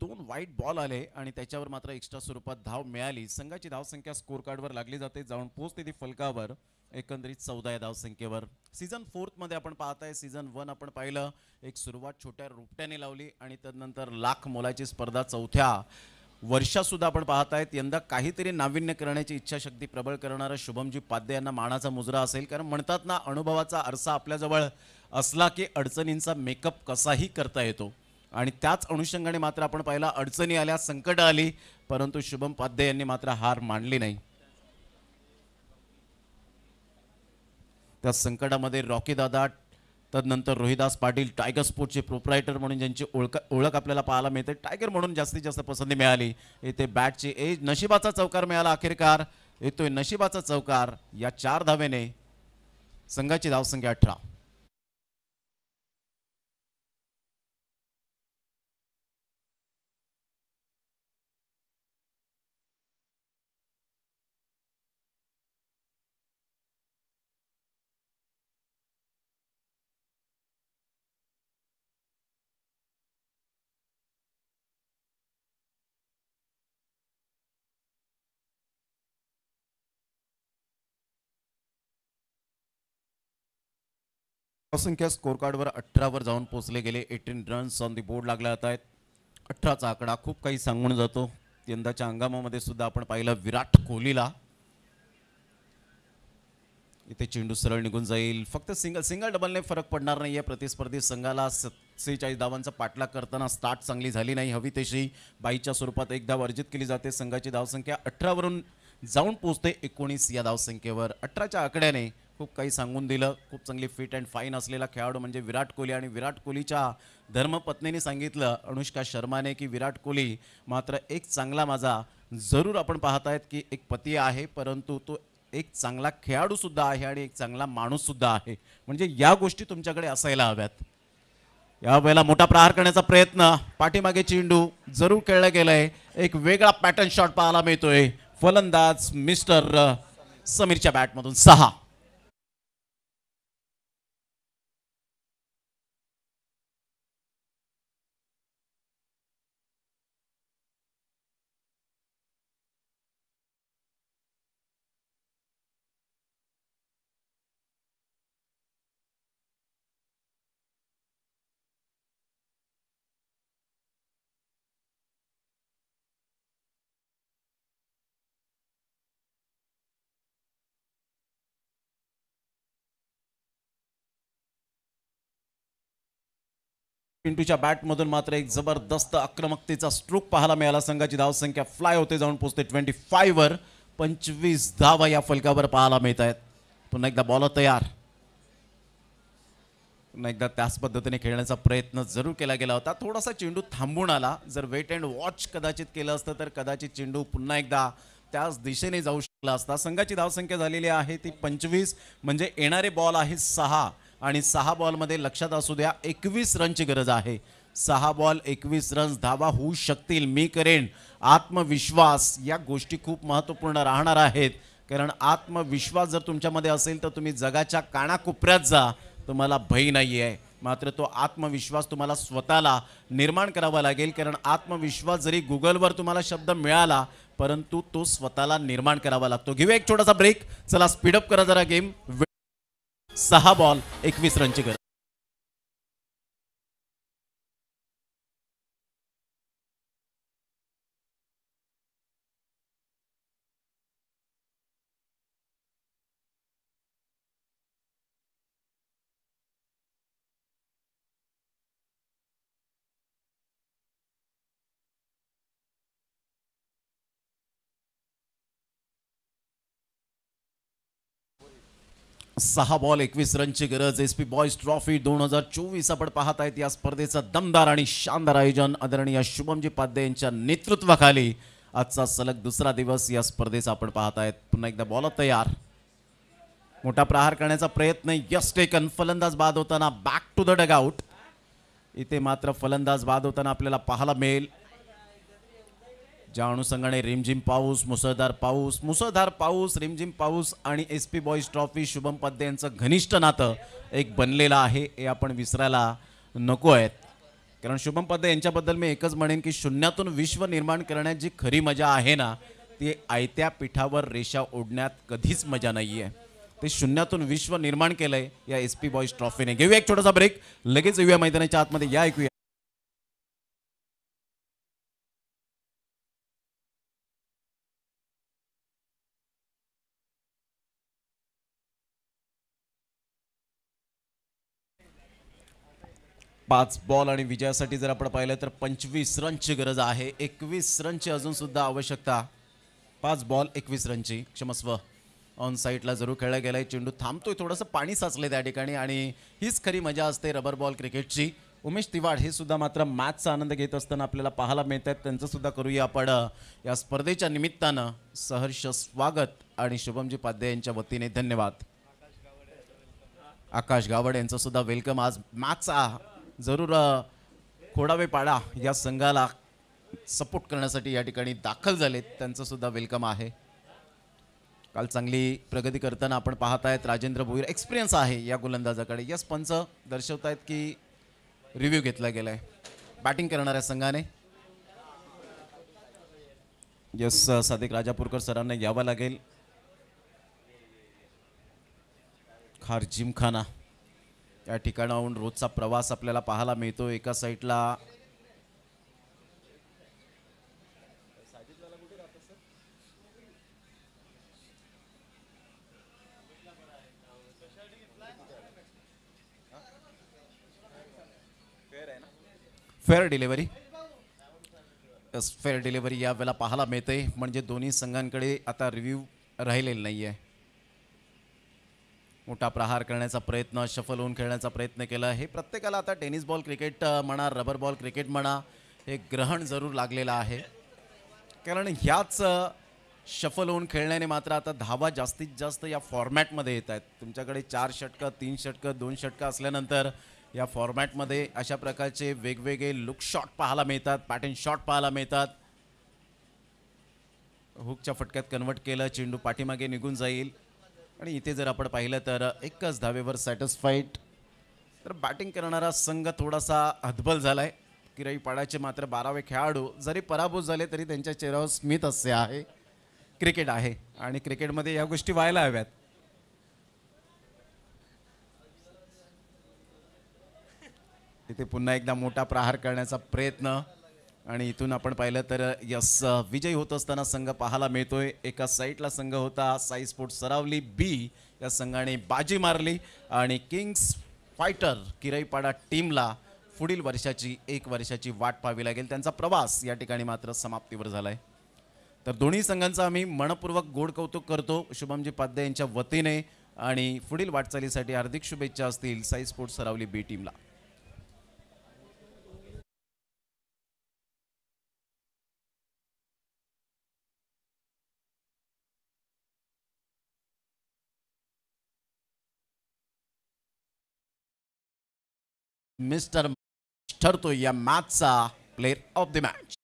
2 व्हाईट बॉल आले आणि त्याच्यावर मात्र एक्स्ट्रा स्वरूपात धाव मिळाली. संघाची धावसंख्या स्कोर कार्डवर लागली जाते, जाऊन पोहोचते ती फलकावर एकंदरीत 14 या धावसंख्येवर. सीझन 4 मध्ये आपण पाहताय. सीझन 1 आपण पाहिलं, एक सुरुवात छोट्या रोपट्याने लावली आणि त्यानंतर लाख मोलाची स्पर्धा चौथ्या वर्षासुद्धा आपण पाहतायत. यंदा काहीतरी नाविन्य करण्याची इच्छाशक्ती प्रबळ करणारा शुभमजी पाध्ये यांना मानाचा मुजरा असेल. कारण म्हणतात ना, अनुभवाचा आरसा आपल्याजवळ असला की अडचणींचा मेकअप कसाही करता येतो. आणि त्याच अनुषंगाने मात्र आपण पाहिला, अडचणी आल्या, संकट आली, परंतु शुभम पाध्ये यांनी मात्र हार मानली नाही. त्या संकटामध्ये रॉकी दादा, तदनंतर रोहिदास पाटील, टायगर स्पोर्टचे प्रोप्रायटर म्हणून ज्यांची ओळख आपल्याला पाहायला मिळते, टायगर म्हणून जास्तीत जास्त पसंती मिळाली. येथे बॅटची एज, नशिबाचा चौकार मिळाला अखेरकार. येतोय नशिबाचा चौकार. या 4 धावेने संघाची धावसंख्या 18. धावसंख्या स्कोर कार्डवर 18 वर जाऊन पोहोचले गेले. 18 रन्स ऑन दी बोर्ड लागले जात आहेत. 18चा आकडा खूप काही सांगून जातो. यंदाच्या हंगामामध्ये सुद्धा आपण पाहिलं विराट कोहलीला इथे चेंडू सरळ निघून जाईल. फक्त सिंगल डबलने फरक पडणार नाहीये. प्रतिस्पर्धी संघाला 47 धावांचा पाठलाग करताना स्टार्ट चांगली झाली नाही. हवी तशी बाईच्या स्वरूपात एक धाव अर्जित केली जाते. संघाची धावसंख्या 18 वरून जाऊन पोहोचते 19 या धावसंख्येवर. 18च्या आकड्याने खूप काही सांगून दिलं. खूप चांगली फिट अँड फाईन असलेला खेळाडू म्हणजे विराट कोहली, आणि विराट कोहलीच्या धर्मपत्नीने सांगितलं अनुष्का शर्माने की विराट कोहली मात्र एक चांगला माझा, जरूर आपण पाहतायत की एक पती आहे, परंतु तो एक चांगला खेळाडू सुद्धा आहे आणि एक चांगला माणूस सुद्धा आहे. म्हणजे या गोष्टी तुमच्याकडे असायला हव्यात. यावेळेला मोठा प्रहार करण्याचा प्रयत्न, पाठीमागे चेंडू जरूर खेळला गेलाय. एक वेगळा पॅटर्न शॉट पाहायला मिळतोय. फलंदाज मिस्टर समीरच्या बॅटमधून 6. पिंटूच्या बॅटमधून मात्र एक जबरदस्त आक्रमकतेचा स्ट्रोक पाहायला मिळाला. संघाची धावसंख्या फ्लाय होते, जाऊन पोहोचते 25 वर. 25 धावा या फलकावर पाहायला मिळत आहेत. पुन्हा एकदा बॉलर तयार. पुन्हा एकदा त्याच पद्धतीने खेळण्याचा प्रयत्न जरूर केला गेला होता. थोडासा चेंडू थांबून आला. जर वेट अँड वॉच कदाचित केलं असतं तर कदाचित चेंडू पुन्हा एकदा त्याच दिशेने जाऊ शकला असता. संघाची धावसंख्या झालेली आहे ती 25, म्हणजे येणारे बॉल आहे 6, आणि 6 बॉलमध्ये लक्षात असू द्या 21 रनची गरज आहे. 6 बॉल 21 रन्स, धावा होऊ शकतील. मी करेन. आत्मविश्वास या गोष्टी खूप महत्त्वपूर्ण राहणार आहेत, कारण आत्मविश्वास जर तुमच्यामध्ये असेल तर तुम्ही जगाच्या कानाकोपऱ्यात जा, तुम्हाला भय नाही आहे. मात्र तो आत्मविश्वास तुम्हाला स्वतःला निर्माण करावा लागेल, कारण आत्मविश्वास जरी गुगलवर तुम्हाला शब्द मिळाला परंतु तो स्वतःला निर्माण करावा लागतो. घेऊया एक छोटासा ब्रेक. चला स्पीडअप करा जरा गेम. 6 बॉल 21 रनची गरज. सहा बॉल 21 रनची गरज. एसपी बॉयज ट्रॉफी 2024 आपण पाहत आहेत. या स्पर्धेचं दमदार आणि शानदार आयोजन आदरणीय शुभमजी पाध्ये यांच्या नेतृत्वाखाली आजचा सलग दुसरा दिवस या स्पर्धेचा आपण पाहत आहेत. पुन्हा एकदा बॉलर तयार. मोठा प्रहार करण्याचा प्रयत्न, यस टेकन. फलंदाज बाद होताना बॅक टू द डगआउट. इथे मात्र फलंदाज बाद होताना आपल्याला पाहायला मिळेल. ज्या अनुषंगाने रिमझिम पाऊस, मुसळधार पाऊस, रिमझिम पाऊस आणि SP boys trophy, Shubham Padhye यांचं घनिष्ठ नातं एक बनलेलं आहे, हे आपण विसरायला नको आहेत. कारण शुभम पाध्ये यांच्याबद्दल मी एकच म्हणेन की शून्यातून विश्व निर्माण करण्यात जी खरी मजा आहे ना, ती आयत्या पिठावर रेषा ओढण्यात कधीच मजा नाही आहे. ते शून्यातून विश्व निर्माण केलंय या एसपी बॉयज ट्रॉफीने. घेऊया एक छोटासा ब्रेक, लगेच येऊया मैदानाच्या आतमध्ये. या ऐकूया. पाच बॉल आणि विजयासाठी जर आपण पाहिलं तर 25 रनची गरज आहे. 21 रनची अजून सुद्धा आवश्यकता. 5 बॉल 21 रनची, क्षमस्व. ऑन साईडला जरूर खेळला गेलाय. चेंडू थांबतोय, थोडंसं पाणी साचले त्या ठिकाणी, आणि हीच खरी मजा असते रबर बॉल क्रिकेटची. उमेश तिवाड हे सुद्धा मात्र मॅचचा आनंद घेत असताना आपल्याला पाहायला मिळत आहेत. त्यांचं सुद्धा करूया आपण या स्पर्धेच्या निमित्तानं सहर्ष स्वागत, आणि शुभमजी पाध्ये यांच्या वतीने धन्यवाद. आकाश गावड यांचं सुद्धा वेलकम. आज मॅचचा जरूर खोडावे पाडा या संघाला सपोर्ट करण्यासाठी या ठिकाणी दाखल झालेत, त्यांचं सुद्धा वेलकम आहे. काल चांगली प्रगती करताना आपण पाहत आहेत. राजेंद्र भोईर एक्सपिरियन्स आहे या गोलंदाजाकडे. यस पंच दर्शवत आहेत की रिव्ह्यू घेतला गेलाय बॅटिंग करणाऱ्या संघाने. यस सादिक राजापूरकर सरांना यावं लागेल. खार जिमखाना या ठिकाणाहून रोजचा प्रवास आपल्याला पाहायला मिळतो. एका साईडला फेअर डिलिव्हरी. फेअर डिलिव्हरी यावेळेला पाहायला मिळते, म्हणजे दोन्ही संघांकडे आता रिव्ह्यू राहिलेला नाही आहे. मोठा प्रहार करण्याचा प्रयत्न, शफल होऊन खेळण्याचा प्रयत्न केला. हे प्रत्येकाला आता टेनिस बॉल क्रिकेट म्हणा, रबर बॉल क्रिकेट म्हणा, हे ग्रहण जरूर लागलेलं आहे. कारण ह्याच शफल होऊन खेळण्याने मात्र आता धावा जास्तीत जास्त या फॉर्मॅटमध्ये येत आहेत. तुमच्याकडे 4 षटकं, 3 षटकं, 2 षटकं असल्यानंतर या फॉर्मॅटमध्ये अशा प्रकारचे वेगवेगळे लुक शॉट पाहायला मिळतात, पॅटर्न शॉट पाहायला मिळतात. हुकच्या फटक्यात कन्वर्ट केलं, चेंडू पाठीमागे निघून जाईल. आणि इथे जर आपण पाहिलं तर एकच धावेवर सॅटिस्फाईड. तर बॅटिंग करणारा संघ थोडासा हतबल झालाय. किराईपाड्याचे मात्र 12वे खेळाडू जरी पराभूत झाले तरी त्यांच्या चेहऱ्यावर स्मित असे आहे. क्रिकेट आहे आणि क्रिकेटमध्ये या गोष्टी व्हायला हव्यात. इथे पुन्हा एकदा मोठा प्रहार करण्याचा प्रयत्न आणि इथून आपण पाहिलं तर यस, विजयी होत असताना संघ पाहायला मिळतोय. एका साईडला संघ होता साई स्पोर्ट्स सरावली बी, या संघाने बाजी मारली आणि किंग्स फायटर किराईपाडा टीमला पुढील वर्षाची 1 वर्षाची वाट पाहावी लागेल. त्यांचा प्रवास या ठिकाणी मात्र समाप्तीवर झालाय. तर दोन्ही संघांचा आम्ही मनपूर्वक गोड कौतुक करतो शुभमजी पाध्ये यांच्या वतीने आणि पुढील वाटचालीसाठी हार्दिक शुभेच्छा असतील साई स्पोर्ट्स सरावली बी टीमला. मिस्टर ठरतो या मॅचचा प्लेयर ऑफ द मॅच.